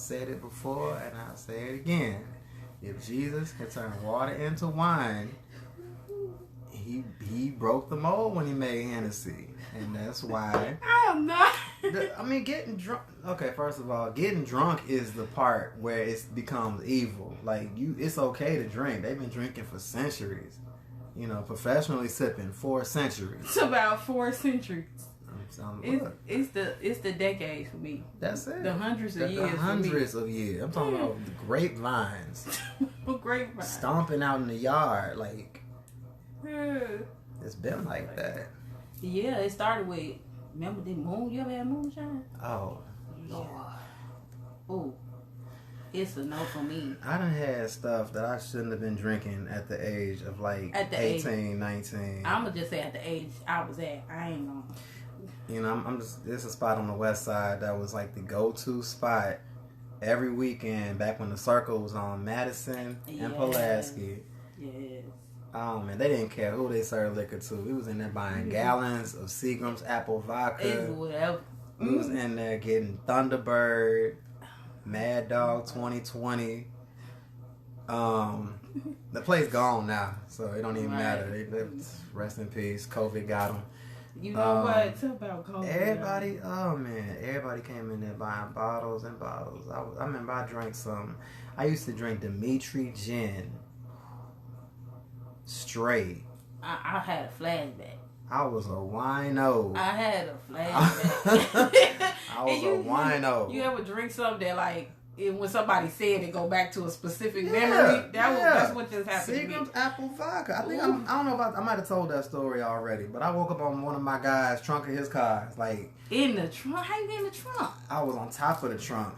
said it before and I'll say it again. If Jesus can turn water into wine, he broke the mold when he made Hennessy. And that's why... I am not... getting drunk... Okay, first of all, getting drunk is the part where it becomes evil. Like, it's okay to drink. They've been drinking for centuries. You know, professionally sipping 4 centuries. It's about 4 centuries. It's the decades for me. That's it. The hundreds of years. The hundreds of years. I'm talking about the grapevines. Grapevines. Stomping out in the yard. Like, it's been like that. Yeah, it started with, remember the moon? You ever had moonshine? Oh, Lord. Oh, it's a no for me. I done had stuff that I shouldn't have been drinking at the age of like 18, 19. I'm going to just say at the age I was at. I ain't gonna. You know, I'm just, there's a spot on the west side that was like the go-to spot every weekend back when the Circle was on Madison and Pulaski. Yes. Oh man, they didn't care who they served liquor to. We was in there buying gallons of Seagram's apple vodka. It's whatever. We was in there getting Thunderbird, Mad Dog 2020. The place gone now, so it don't even matter. They rest in peace. COVID got them. You know what? Tell about COVID. Everybody came in there buying bottles and bottles. I remember I drank some. I used to drink Dimitri Gin. Straight. I had a flashback. I was a wino. I had a flashback. I was a wino. You ever drink something that like when somebody said it go back to a specific memory? That's what just happened. Seagram's apple vodka. I think I don't know if I might have told that story already, but I woke up on one of my guys' trunk of his car, like in the trunk. How you get in the trunk? I was on top of the trunk.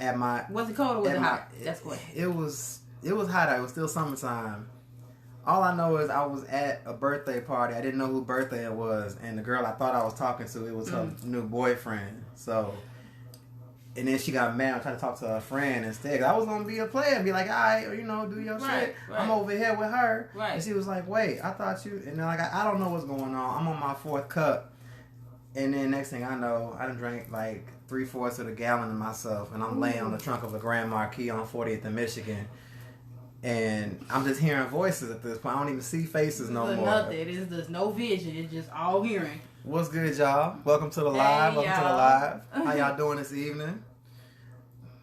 At my was it cold or was it hot? That's what it was. It was hot. It was still summertime. All I know is I was at a birthday party. I didn't know whose birthday it was, and the girl I thought I was talking to, it was her new boyfriend. So, and then she got mad and tried to talk to her friend instead. I was gonna be a player and be like, all right, you know, do your shit. Right. I'm over here with her, and she was like, wait, I thought you. And then like I don't know what's going on. I'm on my 4th cup, and then next thing I know, I done drank like 3/4 of the gallon of myself, and I'm laying on the trunk of a Grand Marquis on 40th in Michigan. And I'm just hearing voices at this point. I don't even see faces no more. Nothing. There's no vision. It's just all hearing. What's good, y'all? Welcome to the live. Welcome to the live. How y'all doing this evening?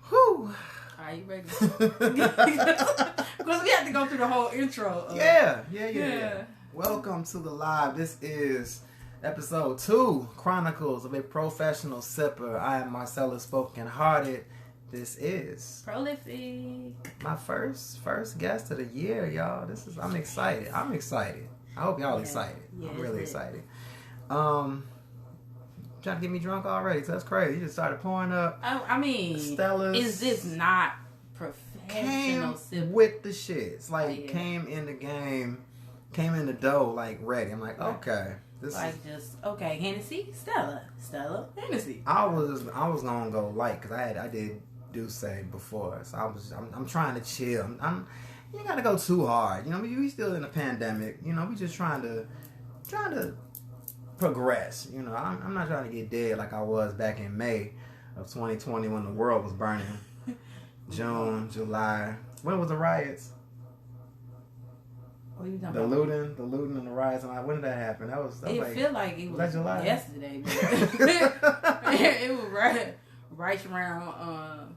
Whew. Are you ready? Because we have to go through the whole intro. Yeah. Welcome to the live. This is episode 2, Chronicles of a Professional Sipper. I am Marcellus Spoken Hearted. This is Prolific. My first guest of the year, y'all. I'm excited. I hope y'all excited. I'm really excited. Trying to get me drunk already, so that's crazy. You just started pouring up. I mean, Stella's. Is this not professional? Came with the shits. Like, came in the game, came in the dough, like, ready. I'm like, okay. Okay, Hennessy, Stella, Hennessy. I was gonna go light, because I did do say before, so I'm trying to chill. You ain't gotta go too hard. You know, we still in a pandemic. You know, we just trying to progress. You know, I'm not trying to get dead like I was back in May of 2020 when the world was burning. June, July. When was the riots? What are you talking the about? looting and the riots. And when did that happen? That was it feel like it was that July? Yesterday. It was right around.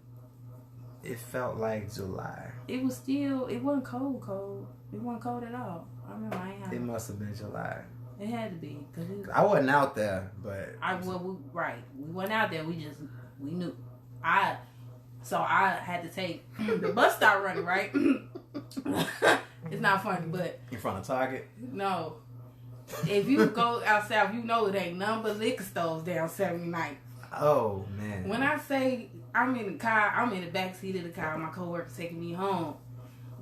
It felt like July. It wasn't cold. It wasn't cold at all. I remember it must have been July. It had to be. I wasn't out there, but... We went out there. We knew. So I had to take the bus stop running, right? It's not funny, but... In front of Target? No. If you go out south, you know it ain't none but liquor stores down 79th. Oh, man. When I say I'm in the car, I'm in the back seat of the car, my coworker's taking me home.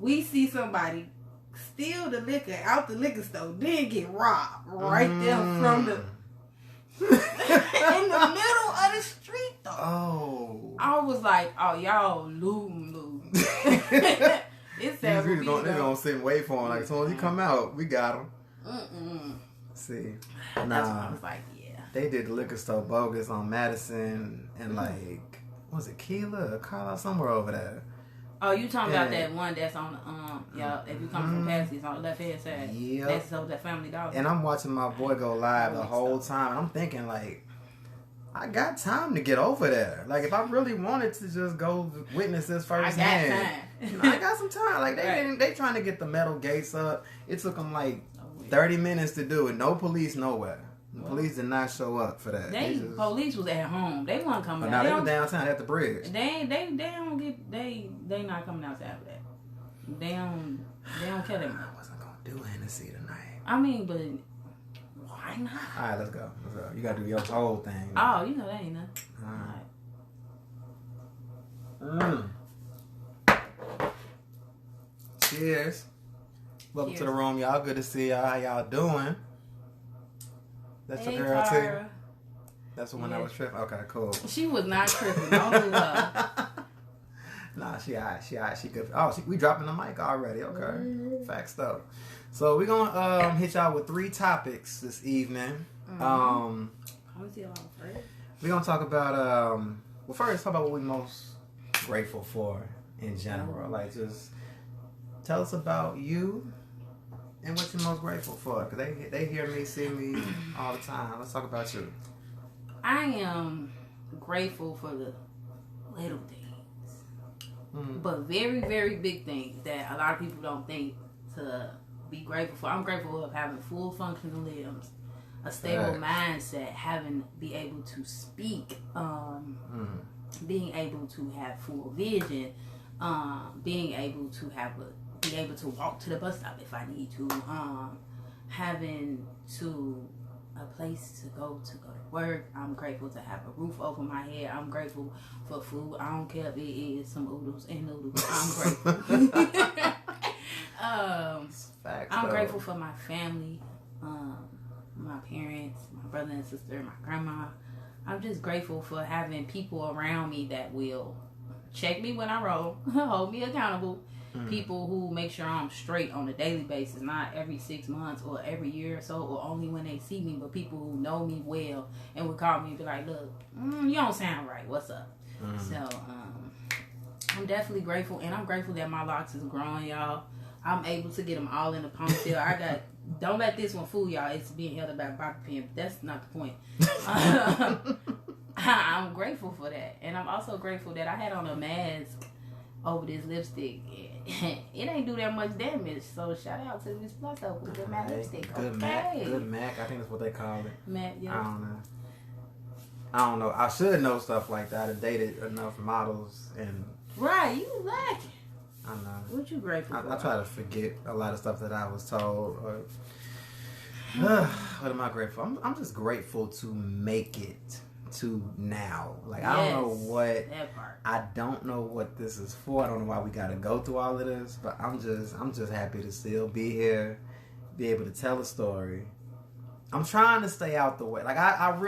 We see somebody steal the liquor out the liquor store, then get robbed right there from the... in the middle of the street, though. Oh. I was like, oh, y'all looting. It's sad. They're going to sit and wait for him. Like, as soon as he come out, we got him. See. That's what I was like, they did the liquor store bogus on Madison and like was it Keela or Carla, somewhere over there. Oh, you talking about that one that's on the if you come from Patsy, it's on the left hand side. Yeah. That's over that Family Dollar. And I'm watching my boy go live the whole time, and I'm thinking like, I got time to get over there. Like, if I really wanted to just go witness this firsthand, I got some time. Like, they trying to get the metal gates up. It took them like 30 minutes to do it. No police nowhere. The police did not show up for that. Police was at home. They weren't coming out. They were downtown at the bridge. They not coming outside for that. They don't care that much. I wasn't gonna do Hennessy tonight. I mean, but why not? All right, let's go. You gotta do your whole thing. Oh, you know that ain't nothing. All right. Cheers. Welcome to the room, y'all. Good to see y'all. How y'all doing? That's your girl too. That's the one that was tripping. Okay, cool. She was not tripping. Don't do her. Nah, she alright. She good. Oh, we dropping the mic already. Okay, facts though. So we're gonna hit y'all with 3 topics this evening. We're gonna talk about well, first talk about what we're most grateful for in general. Like, just tell us about you and what you're most grateful for, because they hear me, see me all the time. Let's talk about you. I am grateful for the little things, but very, very big things that a lot of people don't think to be grateful for. I'm grateful of having full functional limbs, a stable mindset, be able to speak, being able to have full vision, being able to be able to walk to the bus stop if I need to, having a place to go to work. I'm grateful to have a roof over my head. I'm grateful for food. I don't care if it is some oodles and noodles. I'm grateful. I'm grateful for my family, my parents, my brother and sister, my grandma. I'm just grateful for having people around me that will check me when I roll, hold me accountable. People who make sure I'm straight on a daily basis, not every 6 months or every year or so, or only when they see me, but people who know me well and would call me and be like, look, you don't sound right. What's up? So, I'm definitely grateful, and I'm grateful that my locks is growing, y'all. I'm able to get them all in a ponytail. Don't let this one fool y'all. It's being held up by a bobby pin. That's not the point. I'm grateful for that. And I'm also grateful that I had on a mask over this lipstick. It ain't do that much damage. So shout out to Miss Plus up with the matte lipstick. Good MAC. Good MAC. I think that's what they call it. MAC, yeah. I don't know. I should know stuff like that. I've dated enough models and... Right, you lucky. I know. What you grateful for? I try to forget a lot of stuff that I was told. What am I grateful for? I'm just grateful to make it to now. Like, I don't know what... That part. I don't know what this is for. I don't know why we got to go through all of this. But I'm just happy to still be here. Be able to tell a story. I'm trying to stay out the way. Like, I've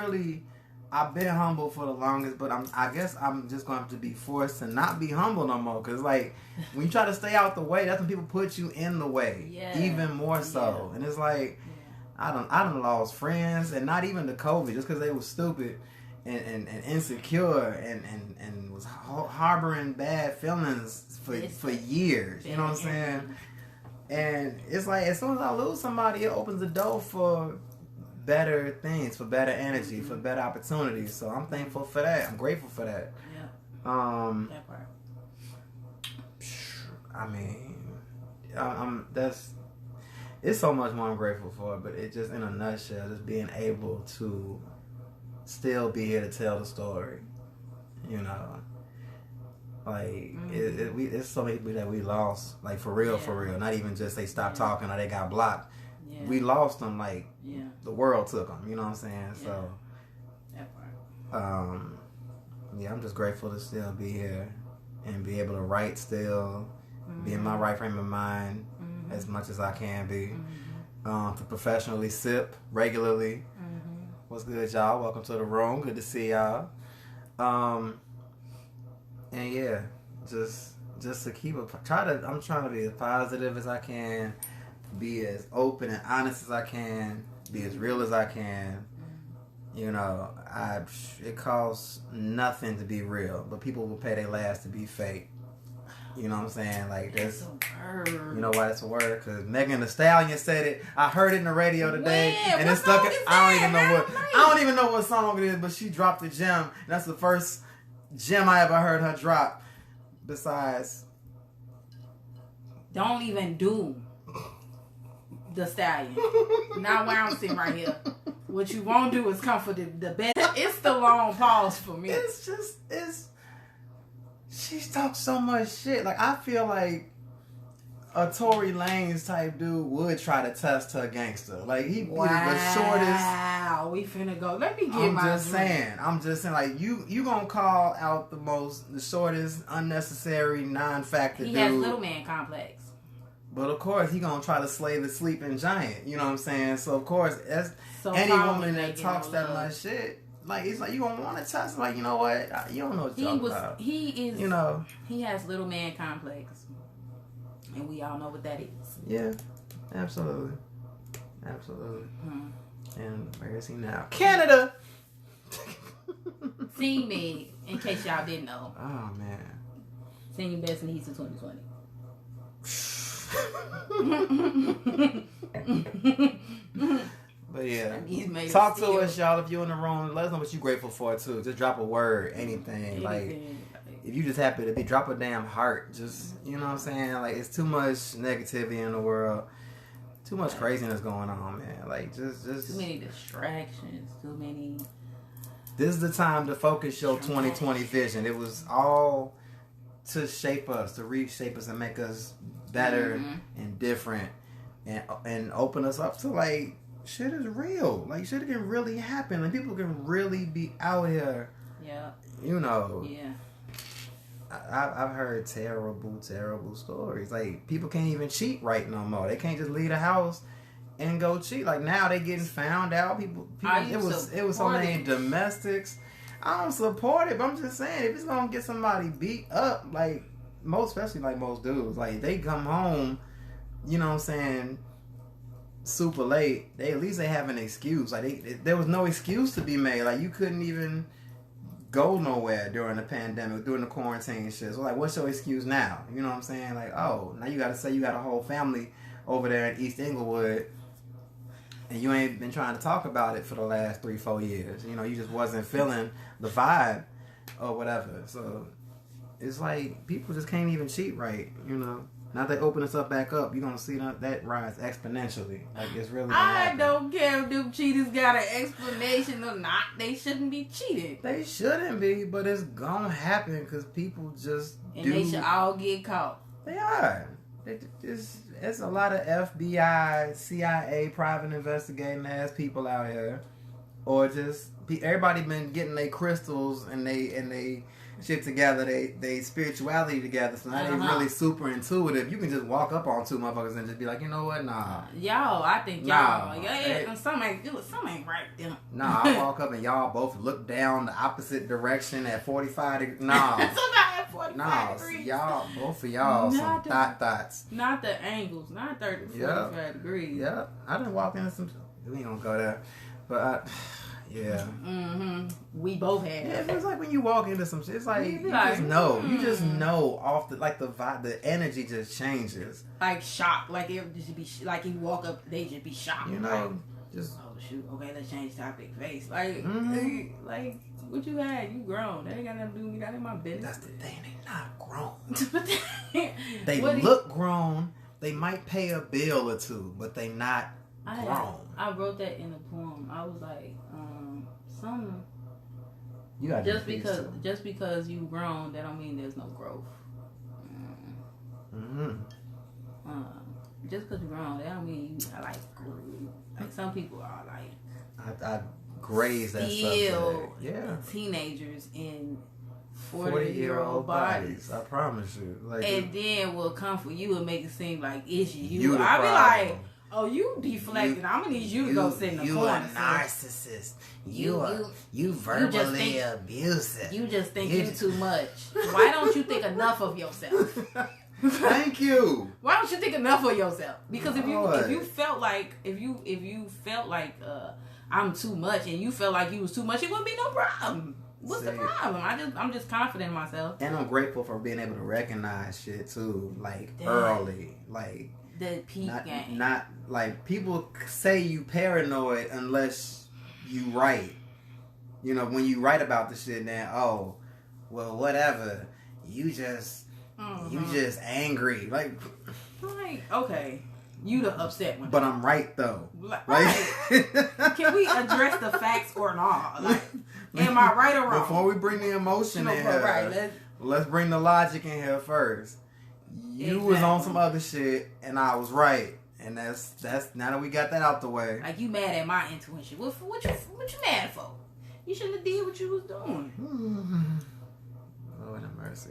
been humble for the longest, but I guess I'm just going to have to be forced to not be humble no more. Because, like, when you try to stay out the way, that's when people put you in the way. Yeah. Even more so. Yeah. And it's like, I done lost friends, and not even the COVID, just because they were stupid and insecure and was harboring bad feelings for years. You know what I'm saying? And it's like, as soon as I lose somebody, it opens the door for better things, for better energy, for better opportunities. So I'm thankful for that. I'm grateful for that. Yeah. That part. I mean, it's so much more I'm grateful for, but it just, in a nutshell, just being able to still be here to tell the story. You know, like it's so many people that we lost, like for real. Not even just they stopped talking or they got blocked. Yeah. We lost them, like the world took them. You know what I'm saying? Yeah. So that part. I'm just grateful to still be here and be able to write still, be in my right frame of mind as much as I can be. To professionally sip regularly. What's good, y'all? Welcome to the room. Good to see y'all. And yeah, just to keep I'm trying to be as positive as I can, be as open and honest as I can, be as real as I can, You know, it costs nothing to be real, but people will pay their last to be fake. You know what I'm saying? Like That's a word. You know why that's a word? Because Megan Thee Stallion said it. I heard it in the radio today, and what it stuck. Song is I don't that? even know what song it is, but she dropped a gem. And that's the first gem I ever heard her drop. Besides, don't even do the Stallion. Not where I'm sitting right here. What you won't do is come for the best. It's the long pause for me. She talks so much shit. Like, I feel like a Tory Lanez type dude would try to test her gangster. Like, he was the shortest. Wow, we finna go. Let me get my drink. I'm just saying, like, you gonna call out the shortest, unnecessary, non-factor dude. He has little man complex. But of course, he gonna try to slay the sleeping giant. You know what I'm saying? So of course, that's so any woman that talks that much shit. Like, it's like you gonna want to test. Like, you know what? You don't know what you're talking about. He is. You know. He has little man complex, and we all know what that is. Yeah, absolutely. Hmm. And where is he now? Canada. Sing me, in case y'all didn't know. Oh man. Singing Best in the East of 2020. But yeah, talk to us, y'all. If you're in the room, let us know what you're grateful for too. Just drop a word, anything. Like, if you just happy to be, drop a damn heart. Just, you know what I'm saying? Like, it's too much negativity in the world, too much craziness going on, man. Like, just too many distractions, too many. This is the time to focus your 2020 vision. It was all to shape us, to reshape us, and make us better and different, and open us up to, like, shit is real. Like, shit can really happen. Like, people can really be out here. Yeah. You know. Yeah. I've heard terrible stories. Like, people can't even cheat right no more. They can't just leave the house and go cheat. Like, now they getting found out. People it was so many domestics. I don't support it, but I'm just saying, if it's gonna get somebody beat up, like, especially like most dudes, like, they come home, you know what I'm saying, super late, they at least they have an excuse. Like, there was no excuse to be made. Like, you couldn't even go nowhere during the pandemic, during the quarantine shit. So, like, what's your excuse now? You know what I'm saying? Like, oh, now you gotta say you got a whole family over there in East Inglewood, and you ain't been trying to talk about it for the last 3-4 years. You know, you just wasn't feeling the vibe or whatever. So it's like, people just can't even cheat right, you know. Now they open us up back up, you're going to see that rise exponentially. Like, it's really gonna happen. don't care if them cheaters got an explanation or not. They shouldn't be cheated. They shouldn't be, but it's going to happen because people just and they should all get caught. They are. It's a lot of FBI, CIA, private investigating ass people out here. Or just, everybody been getting their crystals and they shit together, they spirituality together, so now they really super intuitive. You can just walk up on two motherfuckers and just be like, you know what, nah. I think y'all, something ain't right there. Nah, I walk up and y'all both look down the opposite direction at 45 degrees. Nah. Somebody at 45 degrees. Y'all, both of y'all, some thoughts. Not the angles, not 30 to 45 degrees. Yeah, I done walk into some, we ain't gonna go there, but yeah. We both had. Yeah, it's like when you walk into some shit, it's like, you just know. You just know off the, like, the vibe, the energy just changes. Like, shocked. Like, it just be, like, you walk up, they just be shocked. You know, like, just. Oh, shoot. Okay, let's change topic. Face. Like, like, what you had? You grown. That ain't got nothing to do with me. That ain't my business. That's the thing. They not grown. They look grown. They might pay a bill or two, but they not grown. I wrote that in a poem. I was like, you got just because you grown, that don't mean there's no growth. Just because you're grown, that don't mean you grew. Like, some people are like, I grazed that still subject. teenagers in 40-year-old bodies. I promise you. Like, and then will come for you and make it seem like it's you. I'll be like, oh, you deflected. I'm gonna need you to go sit in the corner. You a narcissist. You verbally abusive. You just think you too much. Why don't you think enough of yourself? Thank you. Why don't you think enough of yourself? Because if you felt like I'm too much, and you felt like you was too much, it wouldn't be no problem. What's the problem? I'm just confident in myself. And I'm grateful for being able to recognize shit too, like early. Like the peak game. Not like people say you paranoid unless you write. You know, when you write about the shit, then well, whatever. You just angry. Like okay. You the upset one. But I'm right though. Right. Can we address the facts or not? Like, am I right or wrong? Before we bring the emotion in here, let's bring the logic in here first. You was on some other shit, and I was right, and that's now that we got that out the way. Like, you mad at my intuition? What you mad for? You shouldn't have did what you was doing. Lord have mercy.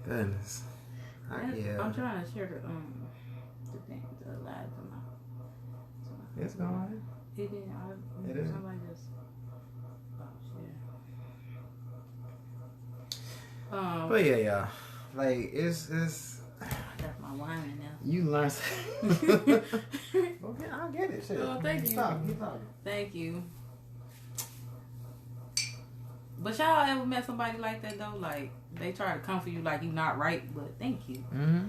Goodness. I'm trying to share the thing, the live from my. It's going. It is. Somebody just. Oh shit. But yeah, y'all. Like it's. That's my wine now. You learn. Okay, I get it. Shit. Oh, thank you. Keep talking. Thank you. But y'all ever met somebody like that though? Like they try to comfort you like you not right, but thank you. Mm-hmm.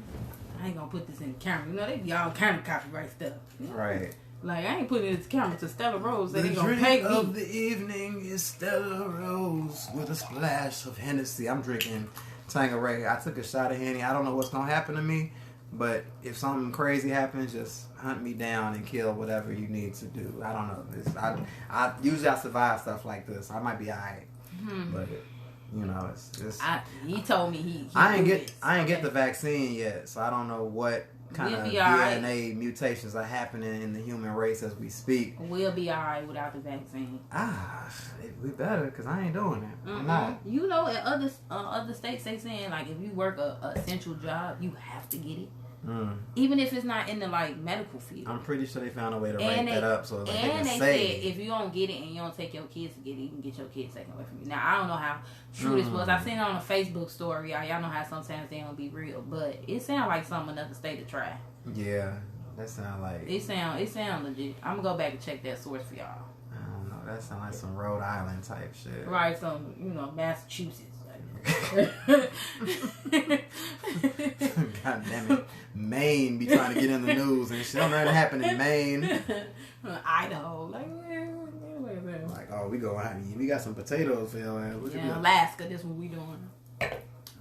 I ain't gonna put this in the camera. You know they be all kind of copyright stuff. Right. Like I ain't putting it in the camera to Stella Rose. They The ain't gonna drink pay me. of the evening is Stella Rose with a splash of Hennessy. I'm drinking Tanqueray. I took a shot of Henny. I don't know what's gonna happen to me, but if something crazy happens, just hunt me down and kill whatever you need to do. I don't know. I usually I survive stuff like this. I might be alright, but you know, it's. He told me he I ain't get the vaccine yet, so I don't know what kind of DNA mutations are happening in the human race as we speak. We'll be alright without the vaccine. We better, because I ain't doing it. I'm not. You know, in other states, they saying, like, if you work a essential job, you have to get it. Even if it's not in the, like, medical field. I'm pretty sure they found a way to rank that up so they can say say. If you don't get it and you don't take your kids to get it, you can get your kids taken away from you. Now, I don't know how true this was. I seen it on a Facebook story. Y'all know how sometimes they don't be real. But it sounds like something another state to try. Yeah, that sound like... It sound legit. I'm going to go back and check that source for y'all. I don't know. That sound like some Rhode Island type shit. Right, some, Massachusetts. God damn it. Maine be trying to get in the news and shit. Don't know what happened in Maine. Idaho. Like, oh, we got some potatoes here. Alaska, that's what we doing.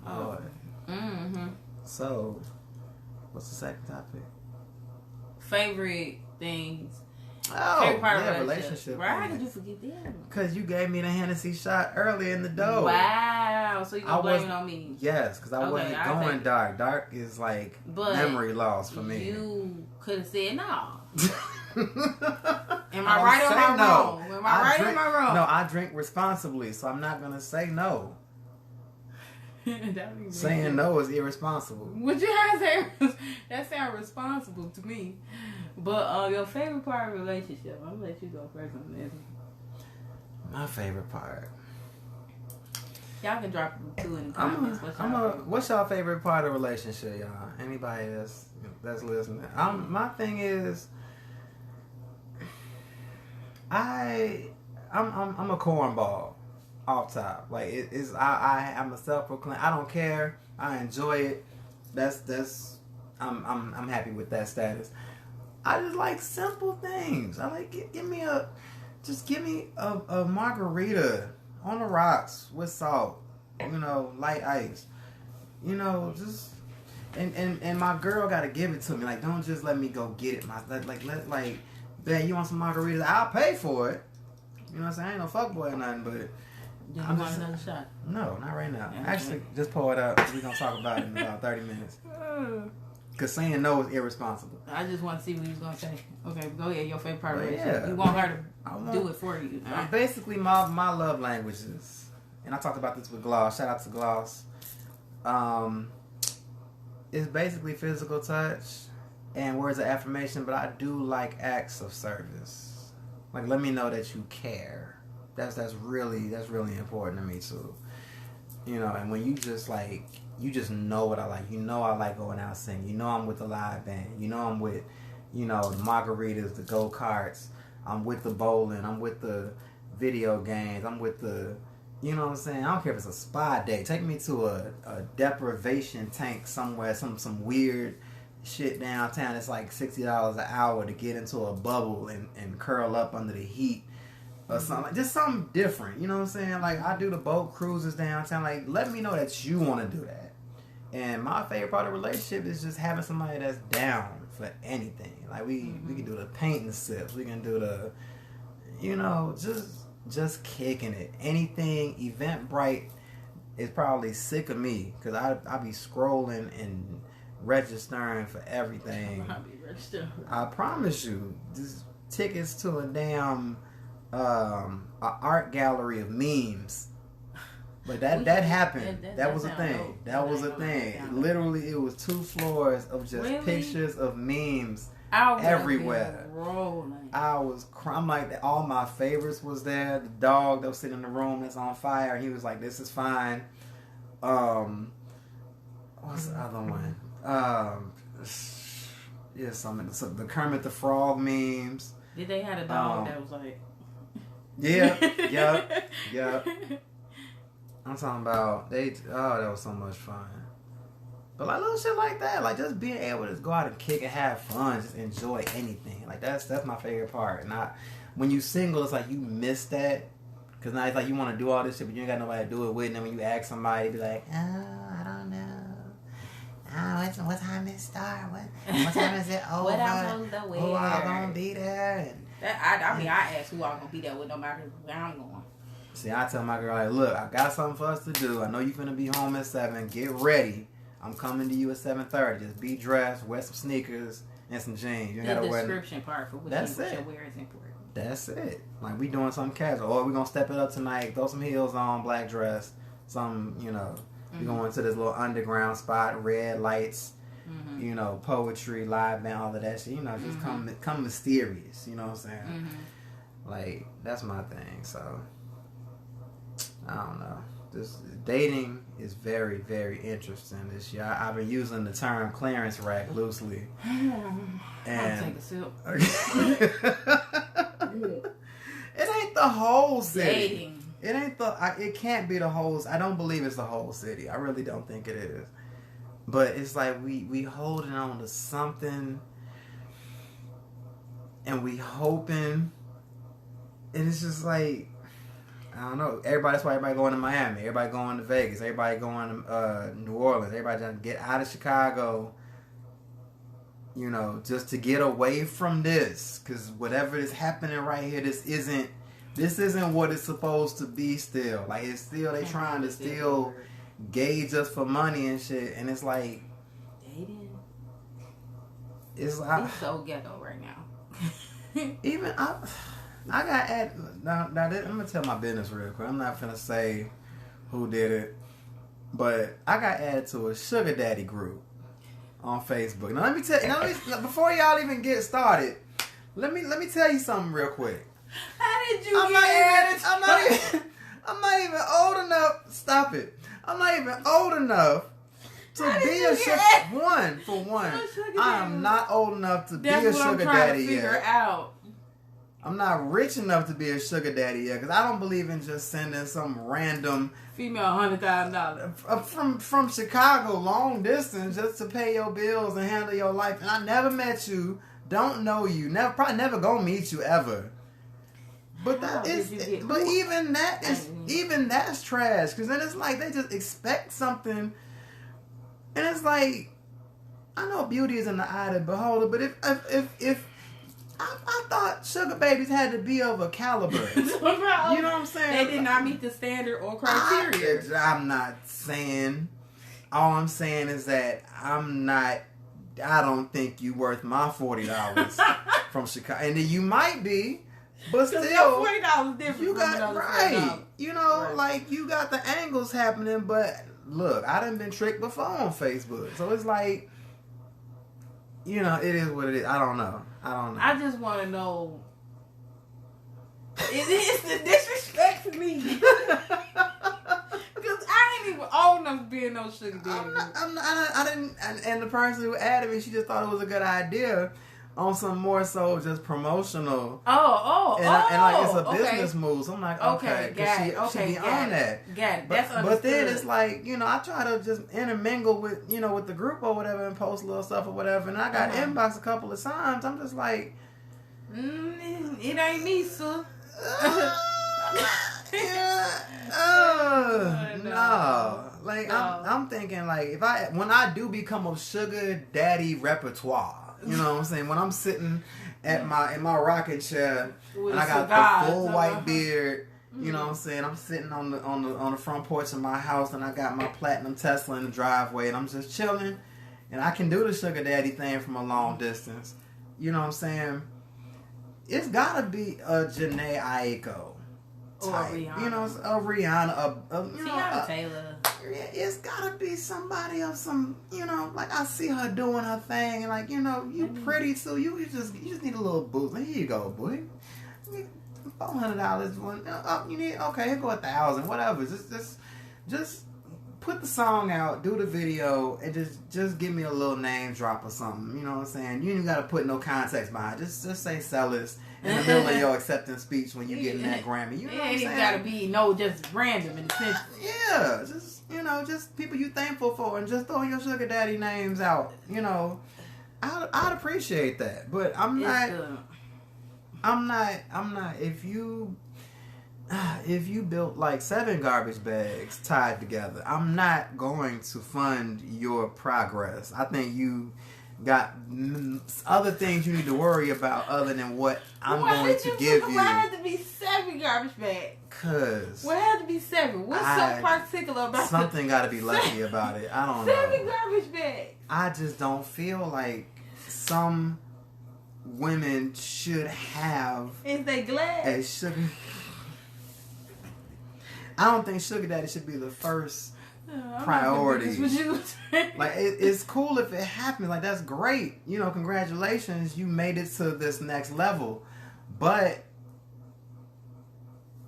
Oh. So, what's the second topic? Favorite things. Favorite part of relationship. Right? How did you forget that? Because you gave me the Hennessy shot early in the dough. Wow. So you gonna blame it on me? Yes, because I wasn't going dark. Dark is like memory loss for me. You could have said no. Am I right or am I wrong? Am I right or am I wrong? No, I drink responsibly, so I'm not gonna say no. Saying no is irresponsible. Would you have said that sounds responsible to me? But your favorite part of a relationship? I'm gonna let you go first on this. My favorite part. Y'all can drop two in the comments. What's y'all favorite part of a relationship, y'all? Anybody that's listening? My thing is, I'm a cornball. Off top, like I'm a self-proclaimed. I don't care. I enjoy it. I'm happy with that status. I just like simple things. I like give me a margarita on the rocks with salt. Light ice. Just and my girl gotta give it to me. Like, don't just let me go get it. Man, you want some margaritas? I'll pay for it. You know what I'm saying? I ain't no fuckboy or nothing, but. Do you want another shot? No, not right now. Yeah, actually, just pour it up. We're going to talk about it in about 30 minutes. Because saying no is irresponsible. I just want to see what he was going to say. Okay, go ahead. Your favorite part of it. Yeah. You want her to do it for you. Right. Basically, my love languages. And I talked about this with Gloss. Shout out to Gloss. It's basically physical touch and words of affirmation. But I do like acts of service. Like, let me know that you care. That's really important to me too. And when you just know what I like. I like going out singing. I'm with the live band. I'm with, the margaritas, the go-karts. I'm with the bowling. I'm with the video games. I'm with the, you know what I'm saying? I don't care if it's a spa day. Take me to a deprivation tank somewhere, some weird shit downtown. It's like $60 an hour to get into a bubble and curl up under the heat or something. Like, just something different. You know what I'm saying? Like, I do the boat cruises downtown. Like, let me know that you want to do that. And my favorite part of the relationship is just having somebody that's down for anything. Like, we can do the painting sips. We can do the, you know, just kicking it. Anything Eventbrite is probably sick of me because I be scrolling and registering for everything. I be registering. I promise you, just tickets to a damn a art gallery of memes. But that happened. That was a thing. That was a thing. Literally, it was 2 floors of just pictures of memes everywhere. I was crying. Like, all my favorites was there. The dog that was sitting in the room that's on fire. He was like, "This is fine." What's the other one? Yeah, some the Kermit the Frog memes. Did they have a dog that was like? Yeah. I'm talking about that was so much fun. But like little shit like that, like just being able to go out and kick and have fun, just enjoy anything. Like that's my favorite part. And when you single, it's like you miss that because now it's like you want to do all this shit, but you ain't got nobody to do it with. And then when you ask somebody, be like, "Oh, I don't know. Oh, what time it start? What time is it over? What I'm supposed to wear? Who all gonna be there?" I ask who all gonna be there with no matter where I'm going. See, I tell my girl, like, look, I got something for us to do. I know you finna be home at 7. Get ready. I'm coming to you at 7:30. Just be dressed, wear some sneakers and some jeans. You gotta wear the description part for what you wear is important. That's it. Like, we doing something casual. Or we gonna step it up tonight, throw some heels on, black dress, some, you know, we going to this little underground spot, red lights, you know, poetry, live band, all of that shit. You know, just come mysterious. You know what I'm saying? Like, that's my thing. So I don't know. This dating is very, very interesting this year. I've been using the term clearance rack loosely. And I'll take a sip. It ain't the whole city. Dating. It ain't it can't be the whole. I don't believe it's the whole city. I really don't think it is. But it's like we holding on to something, and we hoping, and it's just like, I don't know. That's why everybody going to Miami. Everybody going to Vegas. Everybody going to New Orleans. Everybody trying to get out of Chicago, you know, just to get away from this. Because whatever is happening right here, this isn't what it's supposed to be still. Like, it's still, they trying to still gauge us for money and shit. And it's like, dating. It's like, it's so ghetto right now. Even I got now I'm gonna tell my business real quick. I'm not finna say who did it, but I got added to a sugar daddy group on Facebook. Now let me tell you, before y'all even get started, let me tell you something real quick. How did you get added? I'm not even old enough. Stop it. I'm not even old enough to be a sugar. For one, I am not old enough to be a sugar daddy yet. Out. I'm not rich enough to be a sugar daddy yet, because I don't believe in just sending some random female $100,000 from Chicago, long distance, just to pay your bills and handle your life. And I never met you, don't know you, probably never gonna meet you ever. But even that's trash, because then it's like they just expect something, and it's like, I know beauty is in the eye of the beholder, but if I thought sugar babies had to be of a caliber. You know what I'm saying? They did not meet the standard or criteria. I'm not saying. All I'm saying is that I don't think you worth my $40 from Chicago. And then you might be, but still, $40 different. You got right. You know, right. Like, you got the angles happening, but look, I done been tricked before on Facebook. So it's like, you know, it is what it is. I don't know. I just want to know. It is the disrespect to me. Because I ain't even old enough to be in no sugar daddy. I didn't. And the person who added me, she just thought it was a good idea. on some more so just promotional. And like it's a business move. So I'm like, okay, got she be on that. Got it. But then it's like, I try to just intermingle with, with the group or whatever and post little stuff or whatever. And I got inbox a couple of times. I'm just like, it ain't me, sir. No. Like no. I'm thinking like when I do become a sugar daddy repertoire, you know what I'm saying? When I'm sitting in my rocking chair with and I got the full white beard, you know what I'm saying? I'm sitting on the front porch of my house and I got my platinum Tesla in the driveway and I'm just chilling and I can do the sugar daddy thing from a long distance. You know what I'm saying? It's gotta be a Janae Aiko type, a Rihanna, Tiana Taylor. It's gotta be somebody of some, like I see her doing her thing, and like you pretty too. You just need a little boost. Here you go, boy. $400. One, you need here go 1,000, whatever. Just put the song out, do the video, and just give me a little name drop or something. You know what I'm saying? You ain't gotta put no context behind it. Just say Sellers in the middle of your acceptance speech when you getting that Grammy. You know what I'm saying? It ain't gotta be just random in the sense. Yeah, just people you thankful for, and just throw your sugar daddy names out. I'd appreciate that, but I'm not. If you built like 7 garbage bags tied together, I'm not going to fund your progress. I think you got other things you need to worry about other than what I'm going to give you. Why had to be 7 garbage bags? Why had to be 7? What's so particular about something? Got to be lucky about it. I don't know. 7 garbage bags. I just don't feel like some women should have. Is they glad? A sugar. I don't think sugar daddy should be the first priority. Like it's cool if it happens. Like that's great. Congratulations, you made it to this next level. But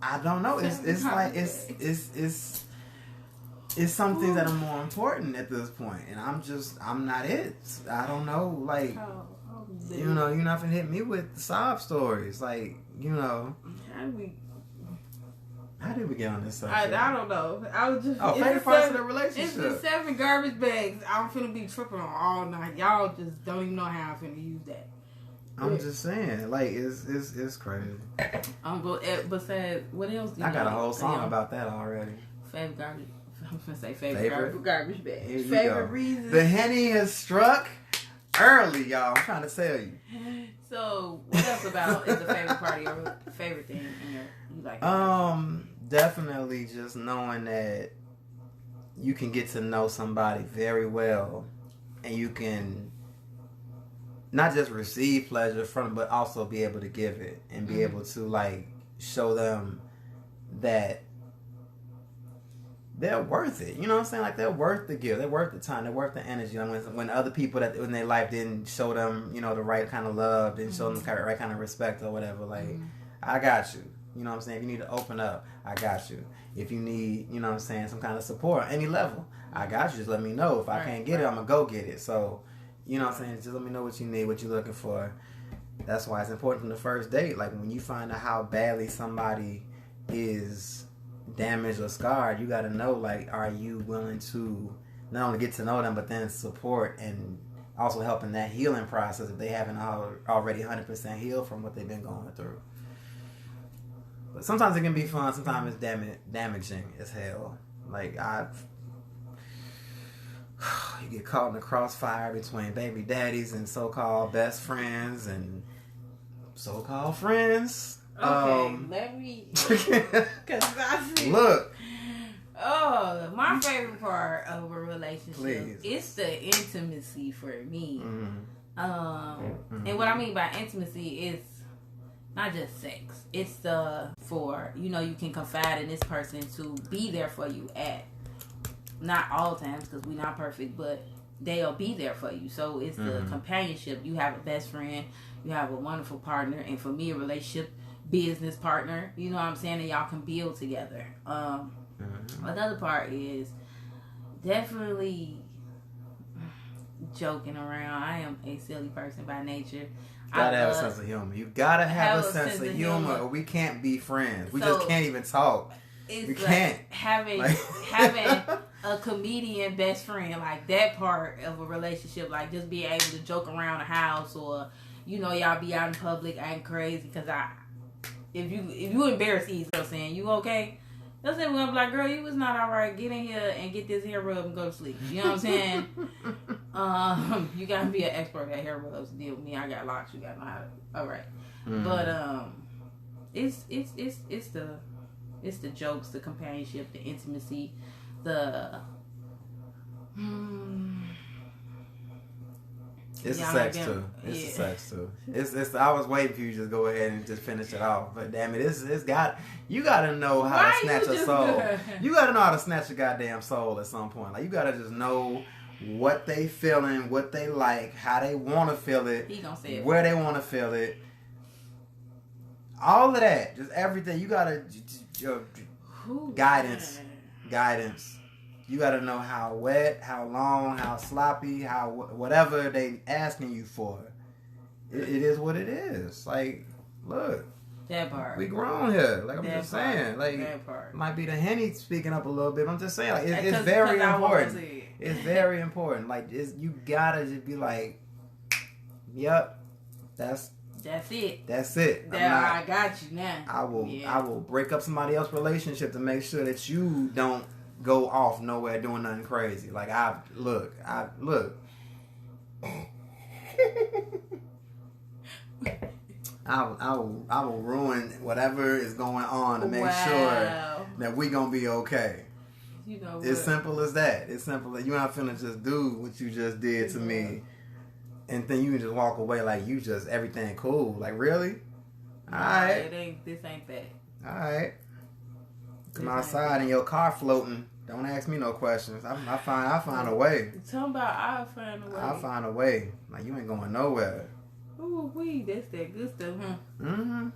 I don't know. It's like it's some things that are more important at this point, and I'm not it. I don't know. Like you're not gonna hit me with sob stories. Like How did we get on this subject? I don't know. I was just favorite parts of the relationship. It's the 7 garbage bags. I'm finna be tripping on all night. Y'all just don't even know how I'm finna use that. I'm just saying, like it's crazy. Besides, what else? I got a whole song about that already. Favorite garbage. I'm gonna say favorite garbage bag. Favorite reason. The Henny has struck early, y'all. I'm trying to tell you. So, what else about is the favorite part of your favorite thing in your you like? Definitely just knowing that you can get to know somebody very well, and you can not just receive pleasure from, but also be able to give it and be able to like show them that they're worth it. You know what I'm saying? Like they're worth the gift. They're worth the time. They're worth the energy. When other people that in their life didn't show them, the right kind of love, didn't show them the right kind of respect or whatever. Like I got you. You know what I'm saying? If you need to open up, I got you. If you need, some kind of support, any level, I got you. Just let me know. If I can't get it, I'm going to go get it. So, you know what I'm saying? Just let me know what you need, what you're looking for. That's why it's important from the first date. Like, when you find out how badly somebody is damaged or scarred, you got to know, like, are you willing to not only get to know them, but then support and also help in that healing process if they haven't already 100% healed from what they've been going through. But sometimes it can be fun. Sometimes it's damaging as hell. Like you get caught in the crossfire between baby daddies and so-called best friends and so-called friends. Okay, let me. Cause I see. Look. Oh, my favorite part of a relationship is the intimacy for me. And what I mean by intimacy is not just sex. It's you can confide in this person to be there for you at, not all times because we're not perfect, but they'll be there for you. So it's the companionship. You have a best friend, you have a wonderful partner, and for me, a relationship, business partner, you know what I'm saying, and y'all can build together. Another part is definitely joking around. I am a silly person by nature. Gotta have a sense of humor. You gotta have a sense of humor, or we can't be friends. We just can't even talk. We can't. Having a comedian best friend, like that part of a relationship, like just being able to joke around the house, or y'all be out in public acting crazy. Because if you embarrass easy, saying you okay, that's it. We're gonna be like, girl, you was not all right. Get in here and get this hair rub and go to sleep. You know what I'm saying? You gotta be an expert at hair rubs to deal with me. I got locks. You gotta know how to. All right, but it's the jokes, the companionship, the intimacy, It's the sex too. It's the sex too. It's. I was waiting for you to just go ahead and just finish it off. But damn it, you gotta know how to snatch a soul. You gotta know how to snatch a goddamn soul at some point. Like you gotta just know what they feeling, what they like, how they want to feel it, he gonna say it where they want to feel it. All of that, just everything. You gotta guidance. You gotta know how wet, how long, how sloppy, how whatever they asking you for. It is what it is. Like, look, that part. We grown here. Like I'm just saying, like that part. Might be the Henny speaking up a little bit. But I'm just saying, like it's very important. It's very important. Like you gotta just be like, yep, that's it. That's it. I got you now. I will break up somebody else's relationship to make sure that you don't go off nowhere doing nothing crazy. Like I look. I will ruin whatever is going on to make sure that we gonna be okay. It's simple as that. It's simple. You're not finna just do what you just did to me, and then you can just walk away like you just everything cool. Like really? All right. This ain't that. All right. Come outside in your car floating. Don't ask me no questions. I find a way. Tell about I'll find a way. I'll find a way. Like you ain't going nowhere. Ooh, that's that good stuff, huh? Mm-hmm.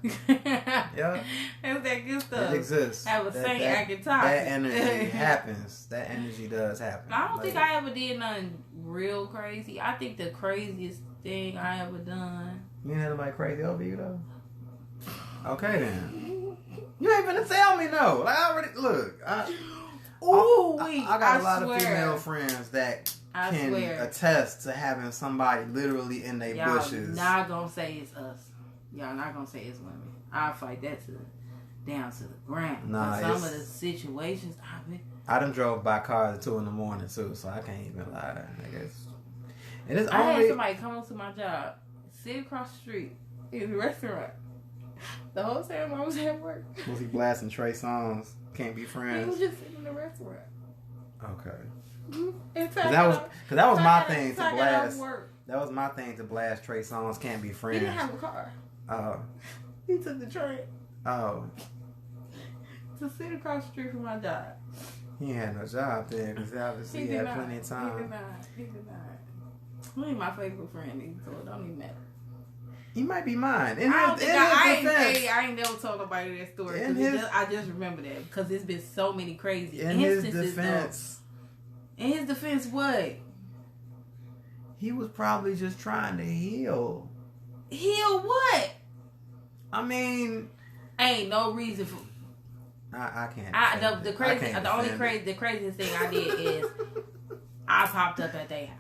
Yeah. That's that good stuff. It exists. Have a saint acting toxic. That energy happens. That energy does happen. I don't think I ever did nothing real crazy. I think the craziest thing I ever done. You ain't had nobody crazy over you though? Okay then. You ain't gonna tell me no. Like I already look. I got a lot of female friends that can attest to having somebody literally in their bushes. Y'all not gonna say it's us. Y'all not gonna say it's women. I'll fight that down to the ground. Nah, some of the situations I done drove by cars at 2 a.m. too, so I can't even lie. I guess. And it's I had somebody come up to my job, sit across the street in the restaurant. The whole time I was at work. Was he blasting Trey songs? Can't be friends. He was just sitting in the restaurant. Okay. Because that was my thing to blast. That was my thing to blast Trey songs. Can't be friends. He didn't have a car. Oh. He took the train. Oh. To sit across the street from my job. He had no job then because obviously he had plenty of time. He did not. He ain't my favorite friend, so it don't even matter. He might be mine. I ain't never told nobody that story. I just remember that because there's been so many crazy instances. In his defense, what? He was probably just trying to heal. Heal what? I mean, ain't no reason for. I can't. The craziest thing I did is I popped up at their house,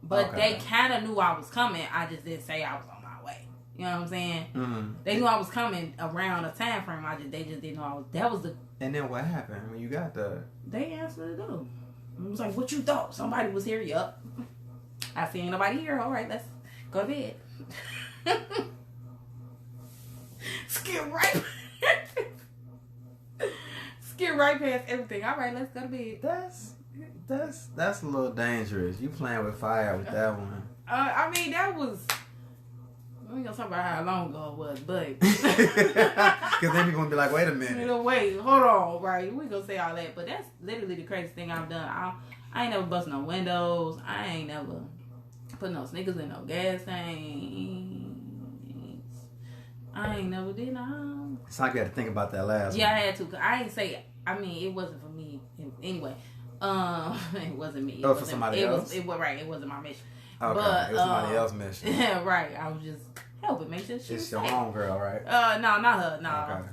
but they kind of knew I was coming. I just didn't say I was on my way. You know what I'm saying? Mm-hmm. They knew I was coming around a time frame. They just didn't know I was. That was the. And then what happened when you got there? They answered the door. I was like, "What you thought? Somebody was here?" Yup. I see ain't nobody here. All right, let's go to bed. Skip right past everything. All right, let's go to bed. That's a little dangerous. You playing with fire with that one. I mean, that was. We ain't gonna talk about how long ago it was, but because then people gonna be like, "Wait a minute, wait, hold on, right?" We gonna say all that, but that's literally the craziest thing I've done. I ain't never busted no windows. I ain't never put no sneakers in no gas tanks. I ain't never did no. It's like you had to think about that last. Yeah, one. I had to. Cause I ain't say. I mean, it wasn't for me anyway. It wasn't me. For somebody else. It was right. It wasn't my mission. Okay, it was somebody else's mission. Yeah, right. I was just help it, make sure she's It's your safe. homegirl, right? No, not her. No. Okay.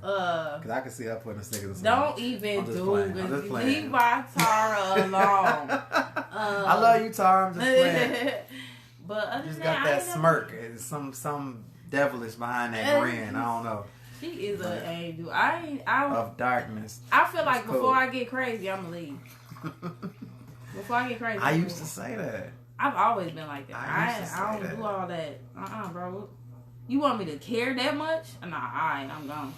Because I can see her putting a Snickers in Don't even do it. Leave my Tara alone. I love you, Tara. I'm just playing. But other just than got that never... smirk. It's some devilish behind that grin. I don't know. She is an angel. Of darkness. I feel like cool. before I get crazy, I'm gonna leave. Before I get crazy, I used to say that. I've always been like that. I don't do all that. Bro. You want me to care that much? Nah, I'm gone.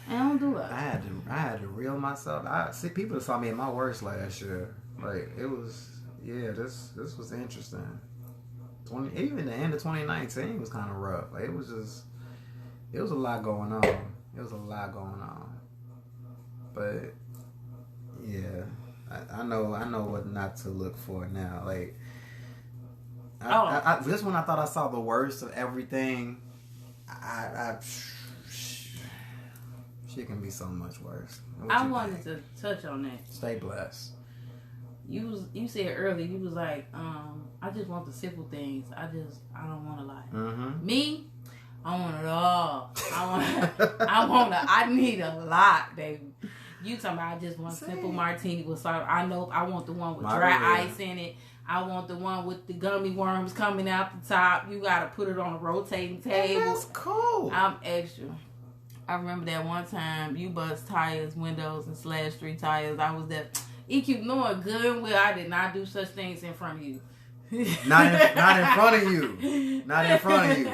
I don't do it. I had to reel myself. I see people saw me at my worst last year. Like it was, this was interesting. Even the end of 2019 was kind of rough. Like it was a lot going on. It was a lot going on. But yeah, I know what not to look for now. Like this one, I thought I saw the worst of everything. She can be so much worse. I wanted to touch on that. Stay blessed. You said earlier, you was like, I just want the simple things. I don't want a lot. Mm-hmm. Me, I want it all. I need a lot, baby. You talking about I just want simple martini with salt. I want the one with dry ice in it. I want the one with the gummy worms coming out the top. You gotta put it on a rotating table. That's cool. I'm extra. I remember that one time you bust tires, windows, and slashed 3 tires. I was there. EQ, knowing good and well I did not do such things in front of you. not in front of you. Not in front of you.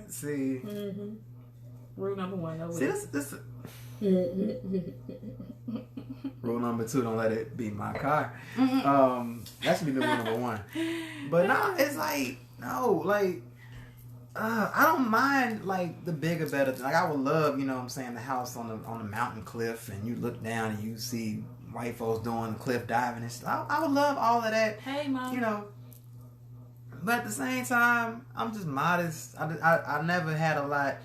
See. Mm-hmm. Rule number 1. See, this rule number 2, don't let it be my car. That should be the rule number 1. But no, it's like, I don't mind like the bigger, better thing. Like I would love, you know what I'm saying, the house on the mountain cliff and you look down and you see white folks doing cliff diving and stuff. I would love all of that. Hey, Mom. You know. But at the same time, I'm just modest. I never had a lot.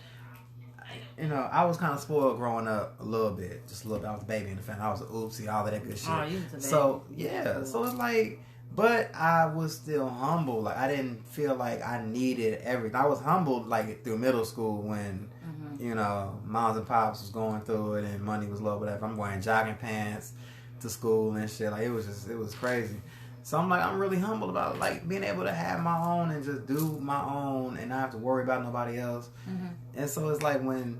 You know, I was kind of spoiled growing up a little bit. Just a little bit. I was a baby in the family. I was an oopsie, all of that good shit. Oh, you was a baby. So, yeah. So it's like, but I was still humble. Like, I didn't feel like I needed everything. I was humbled, like, through middle school when, you know, moms and pops was going through it and money was low, whatever. I'm wearing jogging pants to school and shit. Like, it was crazy. So I'm like, I'm really humble about like being able to have my own and just do my own and not have to worry about nobody else. And so it's like when